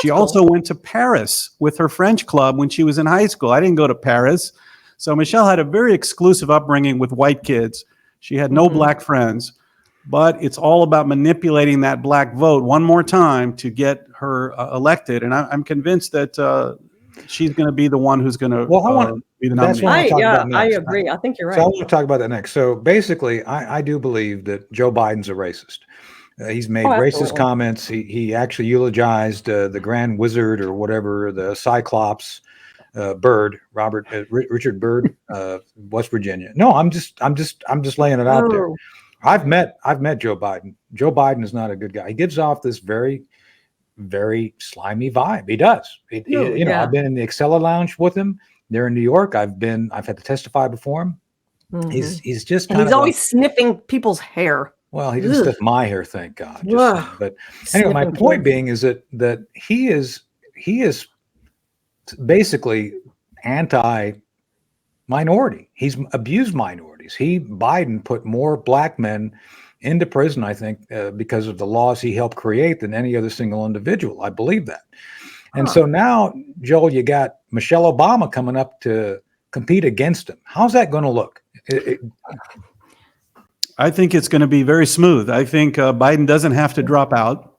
Speaker 2: She
Speaker 3: cool.
Speaker 2: also went to Paris with her French club when she was in high school. I didn't go to Paris. So Michelle had a very exclusive upbringing with white kids. She had no black friends, but it's all about manipulating that black vote one more time to get her elected. And I'm convinced that she's going to be the one who's going to be the
Speaker 1: that's
Speaker 2: nominee.
Speaker 1: what I'll talk about
Speaker 3: I
Speaker 1: next.
Speaker 3: agree. I think you're
Speaker 1: So I
Speaker 3: right.
Speaker 1: want to talk about that next. So basically, I do believe that Joe Biden's a racist. He's made racist
Speaker 3: absolutely.
Speaker 1: comments. He actually eulogized the Grand Wizard or whatever, the Cyclops Byrd, Richard Byrd, West Virginia. No, I'm just laying it out there.
Speaker 3: Oh.
Speaker 1: I've met Joe Biden. Joe Biden is not a good guy. He gives off this very, very slimy vibe. He does. I've been in the Excella Lounge with him. They're in New York. I've had to testify before him. He's just
Speaker 3: and he's always sniffing people's hair.
Speaker 1: Well, he didn't sniff my hair, thank God.
Speaker 3: Ugh.
Speaker 1: But anyway, my point being is that he is basically anti-minority. He's abused minorities. Biden put more black men into prison, I think, because of the laws he helped create than any other single individual. I believe that. And so now, Joel, you got Michelle Obama coming up to compete against him. How's that going to look?
Speaker 2: I think it's going to be very smooth. I think Biden doesn't have to drop out.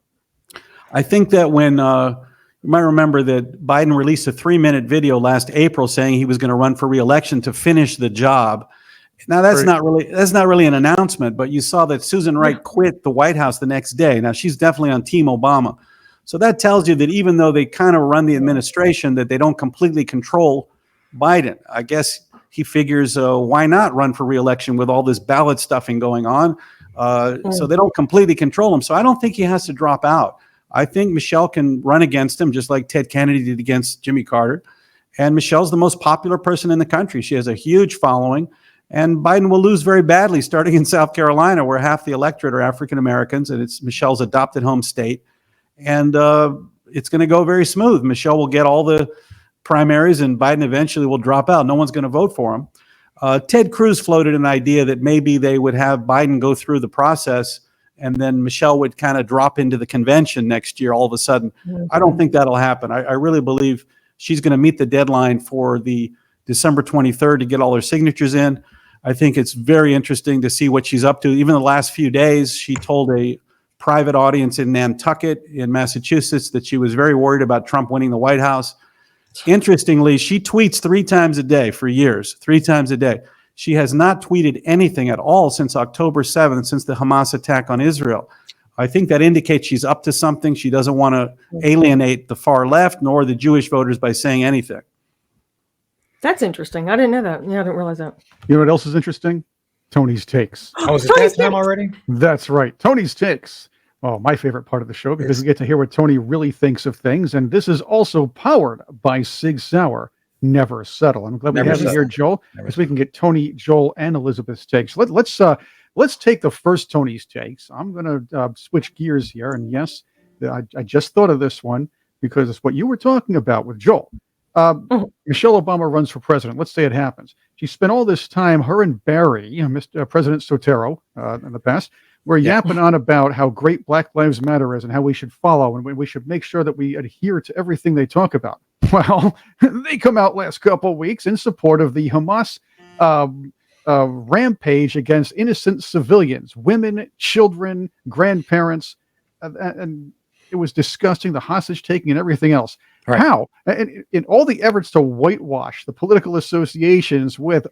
Speaker 2: I think that when you might remember that Biden released a 3-minute video last April saying he was going to run for re-election to finish the job. Now that's not really an announcement, but you saw that Susan Wright quit the White House the next day. Now she's definitely on Team Obama. So that tells you that even though they kind of run the administration, that they don't completely control Biden. I guess he figures, why not run for re-election with all this ballot stuffing going on? So they don't completely control him. So I don't think he has to drop out. I think Michelle can run against him, just like Ted Kennedy did against Jimmy Carter. And Michelle's the most popular person in the country. She has a huge following. And Biden will lose very badly, starting in South Carolina, where half the electorate are African Americans, and it's Michelle's adopted home state. And it's going to go very smooth. Michelle will get all the primaries, and Biden eventually will drop out. No one's going to vote for him. Ted Cruz floated an idea that maybe they would have Biden go through the process, and then Michelle would kind of drop into the convention next year all of a sudden. I don't think that'll happen. I really believe she's going to meet the deadline for the December 23rd to get all her signatures in. I think it's very interesting to see what she's up to. Even the last few days, she told a private audience in Nantucket in Massachusetts that she was very worried about Trump winning the White House. Interestingly, she tweets 3 times a day for years, 3 times a day. She has not tweeted anything at all since October 7th, since the Hamas attack on Israel. I think that indicates she's up to something. She doesn't want to alienate the far left nor the Jewish voters by saying anything.
Speaker 3: That's interesting. I didn't know that. Yeah, I didn't realize that.
Speaker 4: You know what else is interesting? Tony's Takes.
Speaker 1: Oh, is it that time already?
Speaker 4: That's right. Tony's Takes. Oh, my favorite part of the show, because we get to hear what Tony really thinks of things. And this is also powered by Sig Sauer. Never settle. I'm glad we have you here, Joel, because we can get Tony, Joel, and Elizabeth's takes. Let's take the first Tony's takes. I'm going to switch gears here. And yes, I just thought of this one because it's what you were talking about with Joel. Michelle Obama runs for president. Let's say it happens. She spent all this time, her and Barry, Mr. President Sotero, in the past, were yapping on about how great Black Lives Matter is and how we should follow and we should make sure that we adhere to everything they talk about. Well, they come out last couple of weeks in support of the Hamas rampage against innocent civilians, women, children, grandparents, and it was disgusting, the hostage taking and everything else. Right. How? And in all the efforts to whitewash the political associations with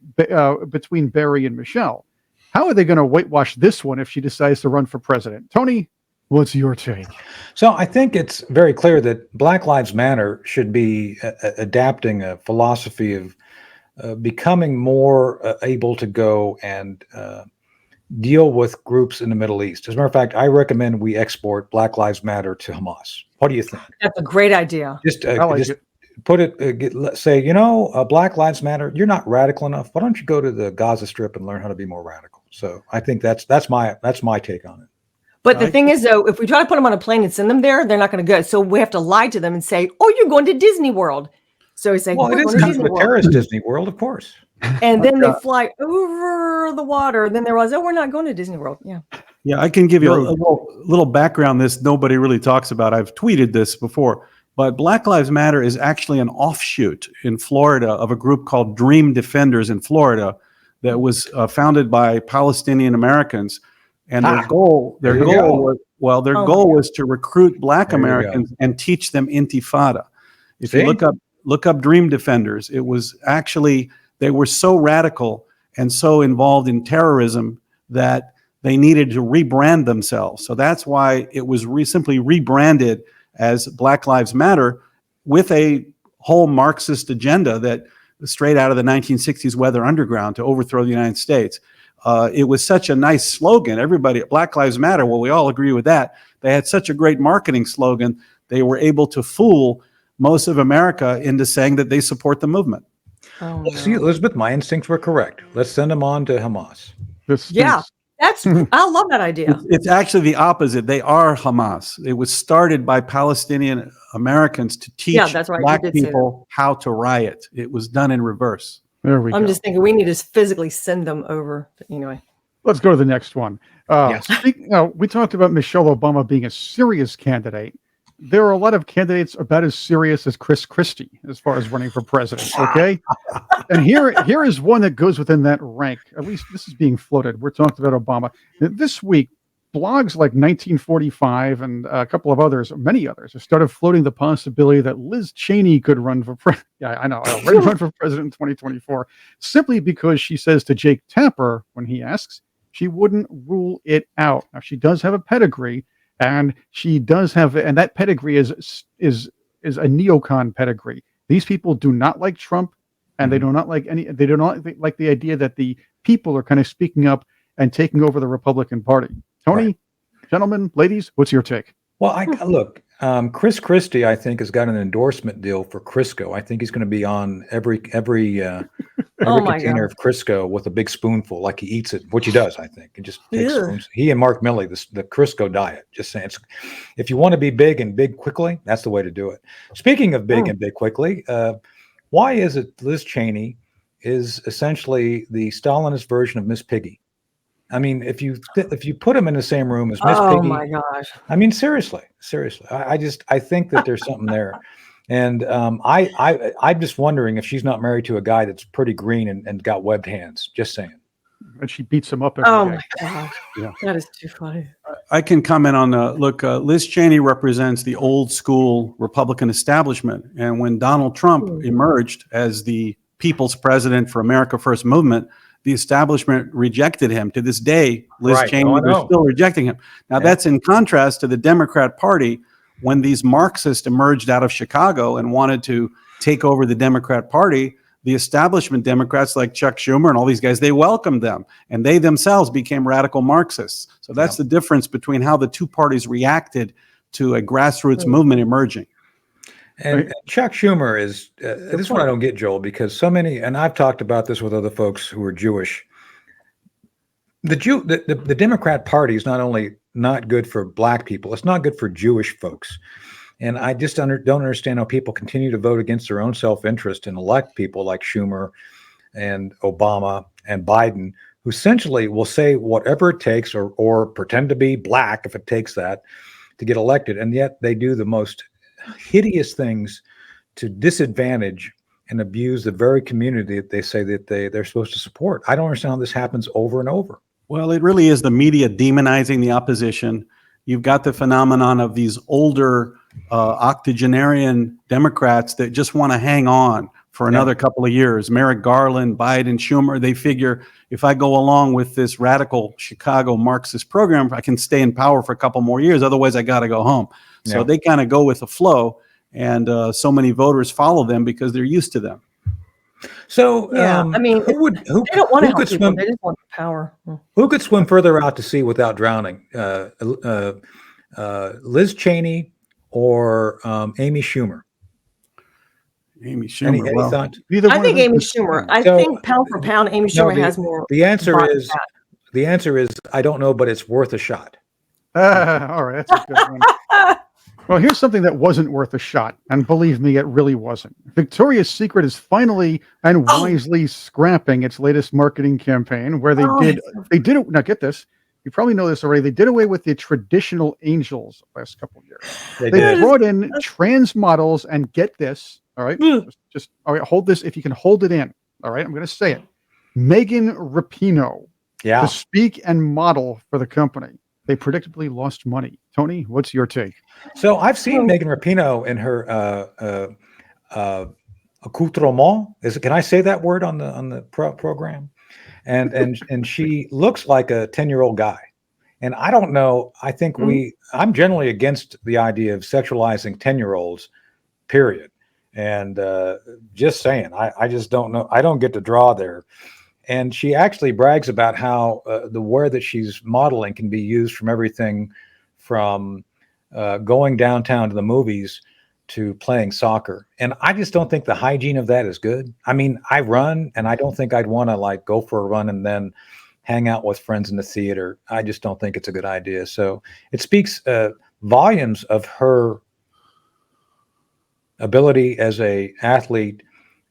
Speaker 4: between Barry and Michelle, how are they going to whitewash this one if she decides to run for president? Tony, what's your take?
Speaker 1: So I think it's very clear that Black Lives Matter should be adapting a philosophy of becoming more able to go and deal with groups in the Middle East. As a matter of fact, I recommend we export Black Lives Matter to Hamas. What do you think?
Speaker 3: That's a great idea.
Speaker 1: Just put it, say, Black Lives Matter, you're not radical enough. Why don't you go to the Gaza Strip and learn how to be more radical? So I think that's my take on it.
Speaker 3: But the thing is, though, if we try to put them on a plane and send them there, they're not going to go. So we have to lie to them and say, "Oh, you're going to Disney World." So we say,
Speaker 1: "Well, it is not the terrorist Disney World, of course."
Speaker 3: And then they fly over the water. Then they realize, "Oh, we're not going to Disney World." Yeah.
Speaker 2: Yeah, I can give you a little background. This nobody really talks about. I've tweeted this before. But Black Lives Matter is actually an offshoot in Florida of a group called Dream Defenders in Florida that was founded by Palestinian Americans. And their goal was to recruit Black Americans and teach them Intifada. If you look up Dream Defenders, it was actually, they were so radical and so involved in terrorism that they needed to rebrand themselves. So that's why it was simply rebranded as Black Lives Matter, with a whole Marxist agenda that straight out of the 1960s Weather Underground to overthrow the United States. It was such a nice slogan. Everybody, Black Lives Matter, well, we all agree with that. They had such a great marketing slogan. They were able to fool most of America into saying that they support the movement.
Speaker 3: Oh,
Speaker 1: Well, see, Elizabeth, my instincts were correct. Let's send them on to Hamas.
Speaker 3: I love that idea.
Speaker 2: It's actually the opposite. They are Hamas. It was started by Palestinian Americans to teach Black people how to riot. It was done in reverse.
Speaker 4: There we go.
Speaker 3: I'm just thinking we need to physically send them over. Anyway.
Speaker 4: Let's go to the next one. We talked about Michelle Obama being a serious candidate. There are a lot of candidates about as serious as Chris Christie as far as running for president. Okay. And here is one that goes within that rank. At least this is being floated. We're talking about Obama. This week, blogs like 1945 and a couple of others, many others, have started floating the possibility that Liz Cheney could run for president. Yeah, I know. Run for president in 2024, simply because she says to Jake Tapper, when he asks, she wouldn't rule it out. Now, she does have a pedigree, and she does have, and that pedigree is a neocon pedigree. These people do not like Trump, and they do not like like the idea that the people are kind of speaking up and taking over the Republican Party. Tony, gentlemen, ladies, what's your take?
Speaker 1: Well, look, Chris Christie, I think, has got an endorsement deal for Crisco. I think he's going to be on every container of Crisco with a big spoonful, like he eats it, which he does, I think. He just takes spoons. He and Mark Milley, the Crisco diet. Just saying, if you want to be big and big quickly, that's the way to do it. Speaking of big and big quickly, why is it Liz Cheney is essentially the Stalinist version of Miss Piggy? I mean, if you put him in the same room as Miss Piggy, oh my gosh! I mean, seriously, I think that there's something there, and I'm just wondering if she's not married to a guy that's pretty green and got webbed hands. Just saying.
Speaker 4: And she beats him up every day.
Speaker 3: My gosh, that is too funny.
Speaker 2: I can comment on Liz Cheney represents the old school Republican establishment, and when Donald Trump emerged as the people's president for America First movement, the establishment rejected him. To this day, Liz Cheney is still rejecting him. Now, that's in contrast to the Democrat Party, when these Marxists emerged out of Chicago and wanted to take over the Democrat Party. The establishment Democrats like Chuck Schumer and all these guys, they welcomed them, and they themselves became radical Marxists. So that's the difference between how the two parties reacted to a grassroots movement emerging.
Speaker 1: And Chuck Schumer is, this is what I don't get, Joel, because so many, and I've talked about this with other folks who are Jewish. The Democrat Party is not only not good for Black people, it's not good for Jewish folks. And I just don't understand how people continue to vote against their own self-interest and elect people like Schumer and Obama and Biden, who essentially will say whatever it takes or pretend to be Black if it takes that to get elected. And yet they do the most hideous things to disadvantage and abuse the very community that they say that they're supposed to support. I don't understand how this happens over and over.
Speaker 2: Well, it really is the media demonizing the opposition. You've got the phenomenon of these older octogenarian Democrats that just want to hang on for another couple of years. Merrick Garland, Biden, Schumer, they figure if I go along with this radical Chicago Marxist program, I can stay in power for a couple more years. Otherwise, I got to go home. So they kind of go with the flow, and so many voters follow them because they're used to them.
Speaker 1: So,
Speaker 3: I mean, they don't want to help people. They just want the power.
Speaker 1: Who could swim further out to sea without drowning? Liz Cheney or Amy Schumer?
Speaker 2: Amy Schumer.
Speaker 1: Any thought?
Speaker 3: I think Amy Schumer. I think pound for pound, Amy Schumer has more.
Speaker 1: The answer is I don't know, but it's worth a shot.
Speaker 4: All right, that's a good one. Well, here's something that wasn't worth a shot, and believe me, it really wasn't. Victoria's Secret is finally and wisely scrapping its latest marketing campaign, where they did it. Now, get this. you probably know this already. They did away with the traditional angels last couple of years.
Speaker 1: They
Speaker 4: They
Speaker 1: did.
Speaker 4: brought in trans models, and get this, all right? Just all right, hold this if you can hold it in. All right, I'm going to say it. Megan Rapinoe
Speaker 1: Yeah.
Speaker 4: to speak and model for the company. They predictably lost money. Tony, what's your take?
Speaker 1: So I've seen Megan Rapinoe in her accoutrement. Can I say that word on the program? And she looks like a 10-year-old guy. And I don't know. I think I'm generally against the idea of sexualizing 10-year-olds, period. And just saying, I just don't know. I don't get to draw there. And she actually brags about how the wear that she's modeling can be used from everything from going downtown to the movies to playing soccer. And I just don't think the hygiene of that is good. I mean, I run, and I don't think I'd want to like go for a run and then hang out with friends in the theater. I just don't think it's a good idea. So it speaks volumes of her ability as a athlete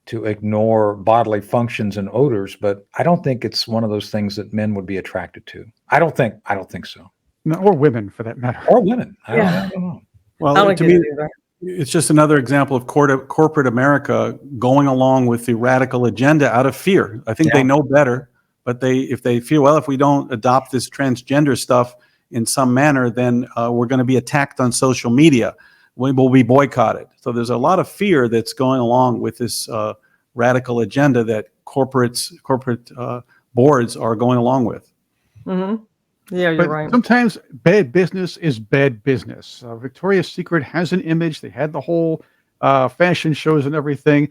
Speaker 1: to ignore bodily functions and odors, but I don't think it's one of those things that men would be attracted to. I don't think so.
Speaker 4: No, or women, for that matter.
Speaker 1: Or women. I
Speaker 3: Yeah.
Speaker 1: don't know.
Speaker 2: Well,
Speaker 3: I don't
Speaker 2: to
Speaker 3: get
Speaker 2: me,
Speaker 3: it either.
Speaker 2: it's just another example of corporate America going along with the radical agenda out of fear. I think
Speaker 1: Yeah.
Speaker 2: they know better, but if they feel, well, if we don't adopt this transgender stuff in some manner, then we're going to be attacked on social media. We will be boycotted. So there's a lot of fear that's going along with this radical agenda that corporate boards are going along with.
Speaker 3: Mm-hmm. Yeah, you're
Speaker 4: But
Speaker 3: right.
Speaker 4: sometimes bad business is bad business. Victoria's Secret has an image. They had the whole fashion shows and everything.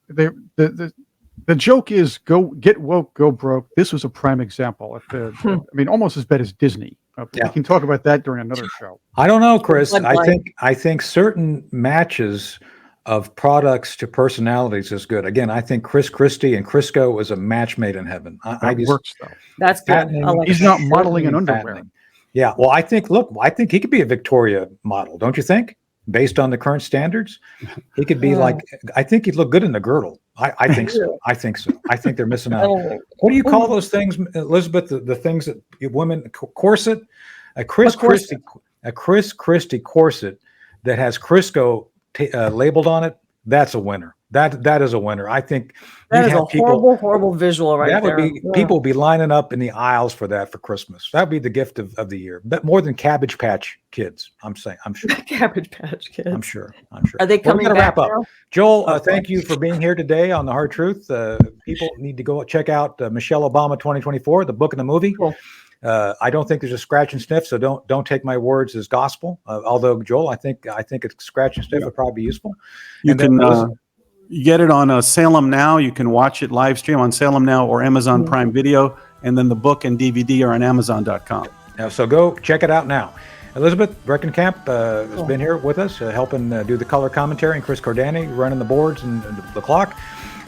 Speaker 4: The joke is go get woke, go broke. This was a prime example. I mean, almost as bad as Disney.
Speaker 1: Yeah.
Speaker 4: We can talk about that during another show.
Speaker 1: I don't know, Chris.
Speaker 3: Bloodline.
Speaker 1: I think certain matches of products to personalities is good. Again, I think Chris Christie and Crisco is a match made in heaven.
Speaker 4: That works though.
Speaker 3: That's good.
Speaker 1: patenting-
Speaker 3: I like
Speaker 4: He's
Speaker 3: that.
Speaker 4: not modeling in underwear.
Speaker 1: patenting. Yeah. Well, I think he could be a Victoria model, don't you think? Based on the current standards, he could be like. I think he'd look good in the girdle. I think so. I think so. I think they're missing out. What do you call those things, Elizabeth? The things that women corset, a Chris
Speaker 3: corset.
Speaker 1: Christie corset that has Crisco labeled on it. That's a winner. That is a winner. I think
Speaker 3: That
Speaker 1: you'd
Speaker 3: is
Speaker 1: have
Speaker 3: a horrible visual right
Speaker 1: that would
Speaker 3: there.
Speaker 1: be people would be lining up in the aisles for that for Christmas. That'd be the gift of the year. But more than Cabbage Patch Kids. I'm sure.
Speaker 3: Cabbage Patch Kids.
Speaker 1: I'm sure.
Speaker 3: Are they
Speaker 1: We're
Speaker 3: coming
Speaker 1: gonna
Speaker 3: back
Speaker 1: wrap up.
Speaker 3: now?
Speaker 1: Joel,
Speaker 3: Okay.
Speaker 1: thank you for being here today on The Hard Truth. People need to go check out Michelle Obama 2024, the book and the movie.
Speaker 3: Cool.
Speaker 1: I don't think there's a scratch and sniff, so don't take my words as gospel. Although Joel, I think a scratch and sniff would probably be useful.
Speaker 2: You
Speaker 1: And then
Speaker 2: can you get it on Salem Now. You can watch it live stream on Salem Now or Amazon Prime Video, and then the book and DVD are on Amazon.com.
Speaker 1: So go check it out now. Elizabeth Breckenkamp has been here with us, helping do the color commentary, and Chris Cordani running the boards and the clock.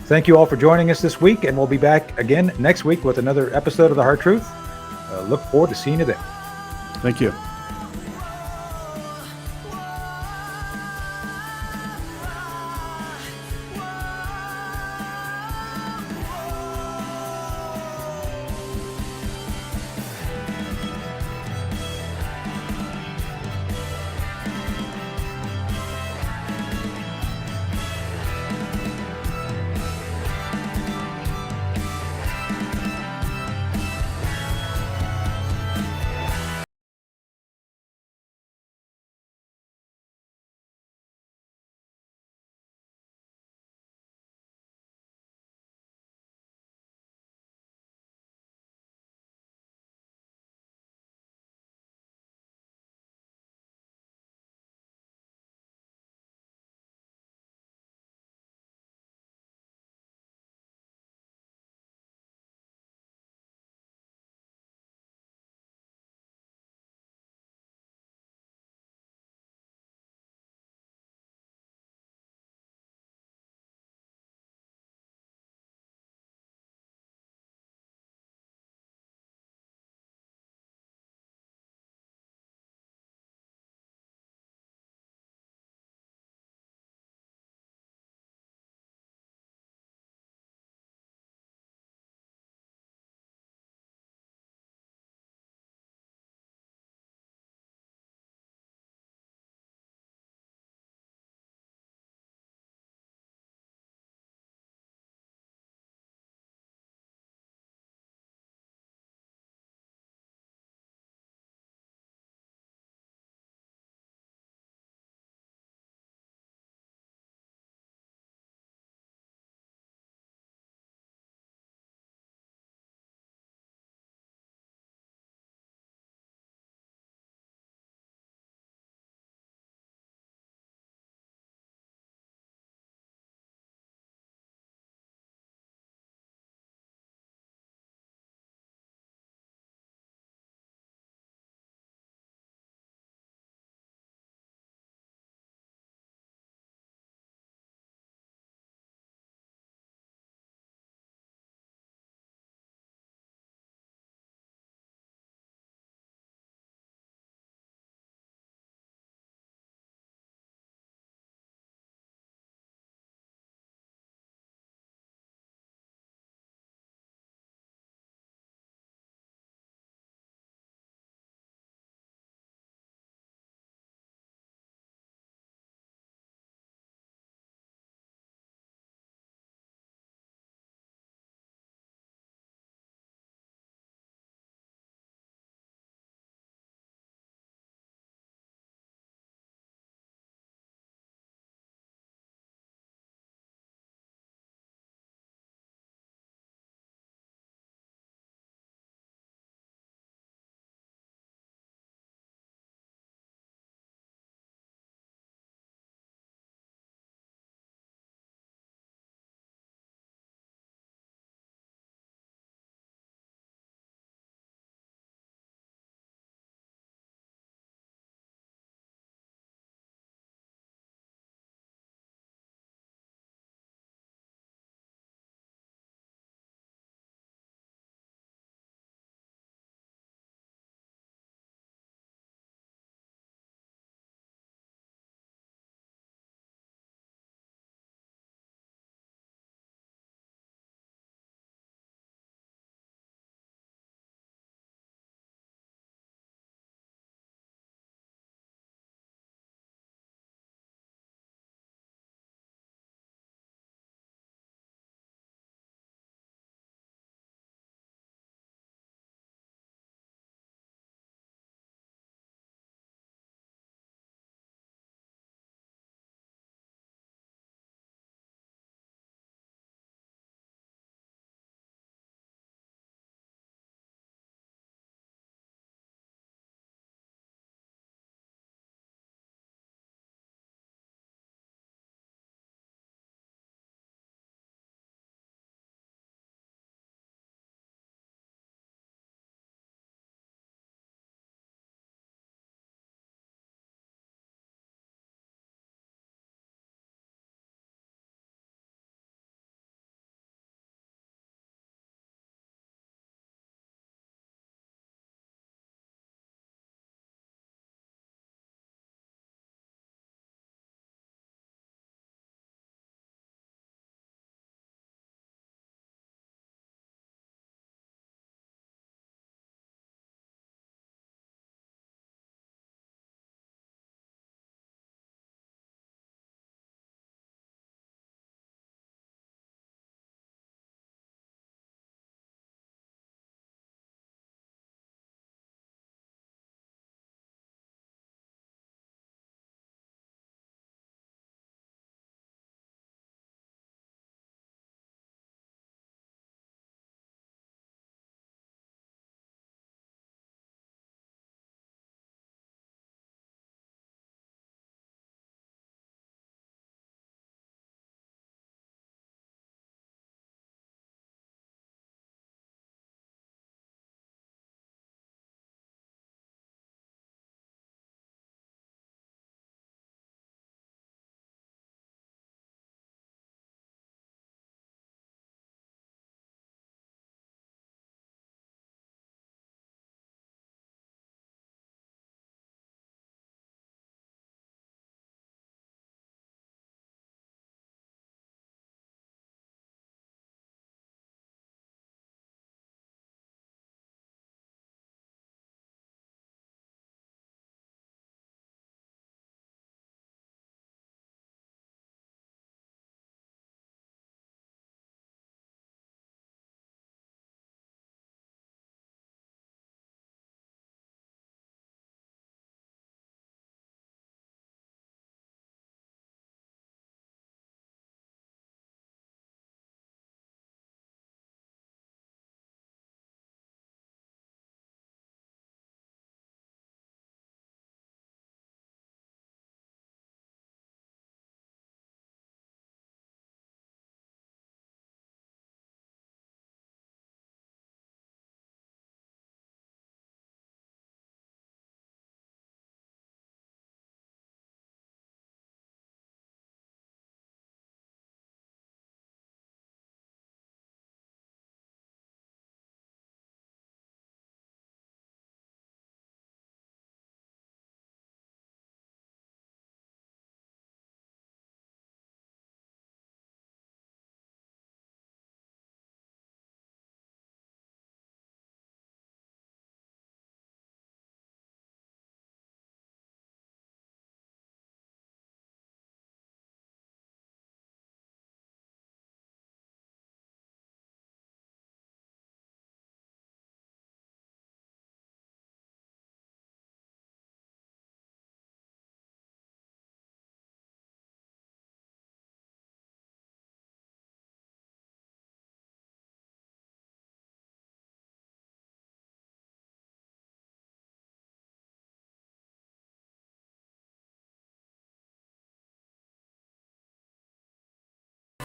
Speaker 1: Thank you all for joining us this week, and we'll be back again next week with another episode of The Hard Truth. Look forward to seeing you then.
Speaker 2: Thank you.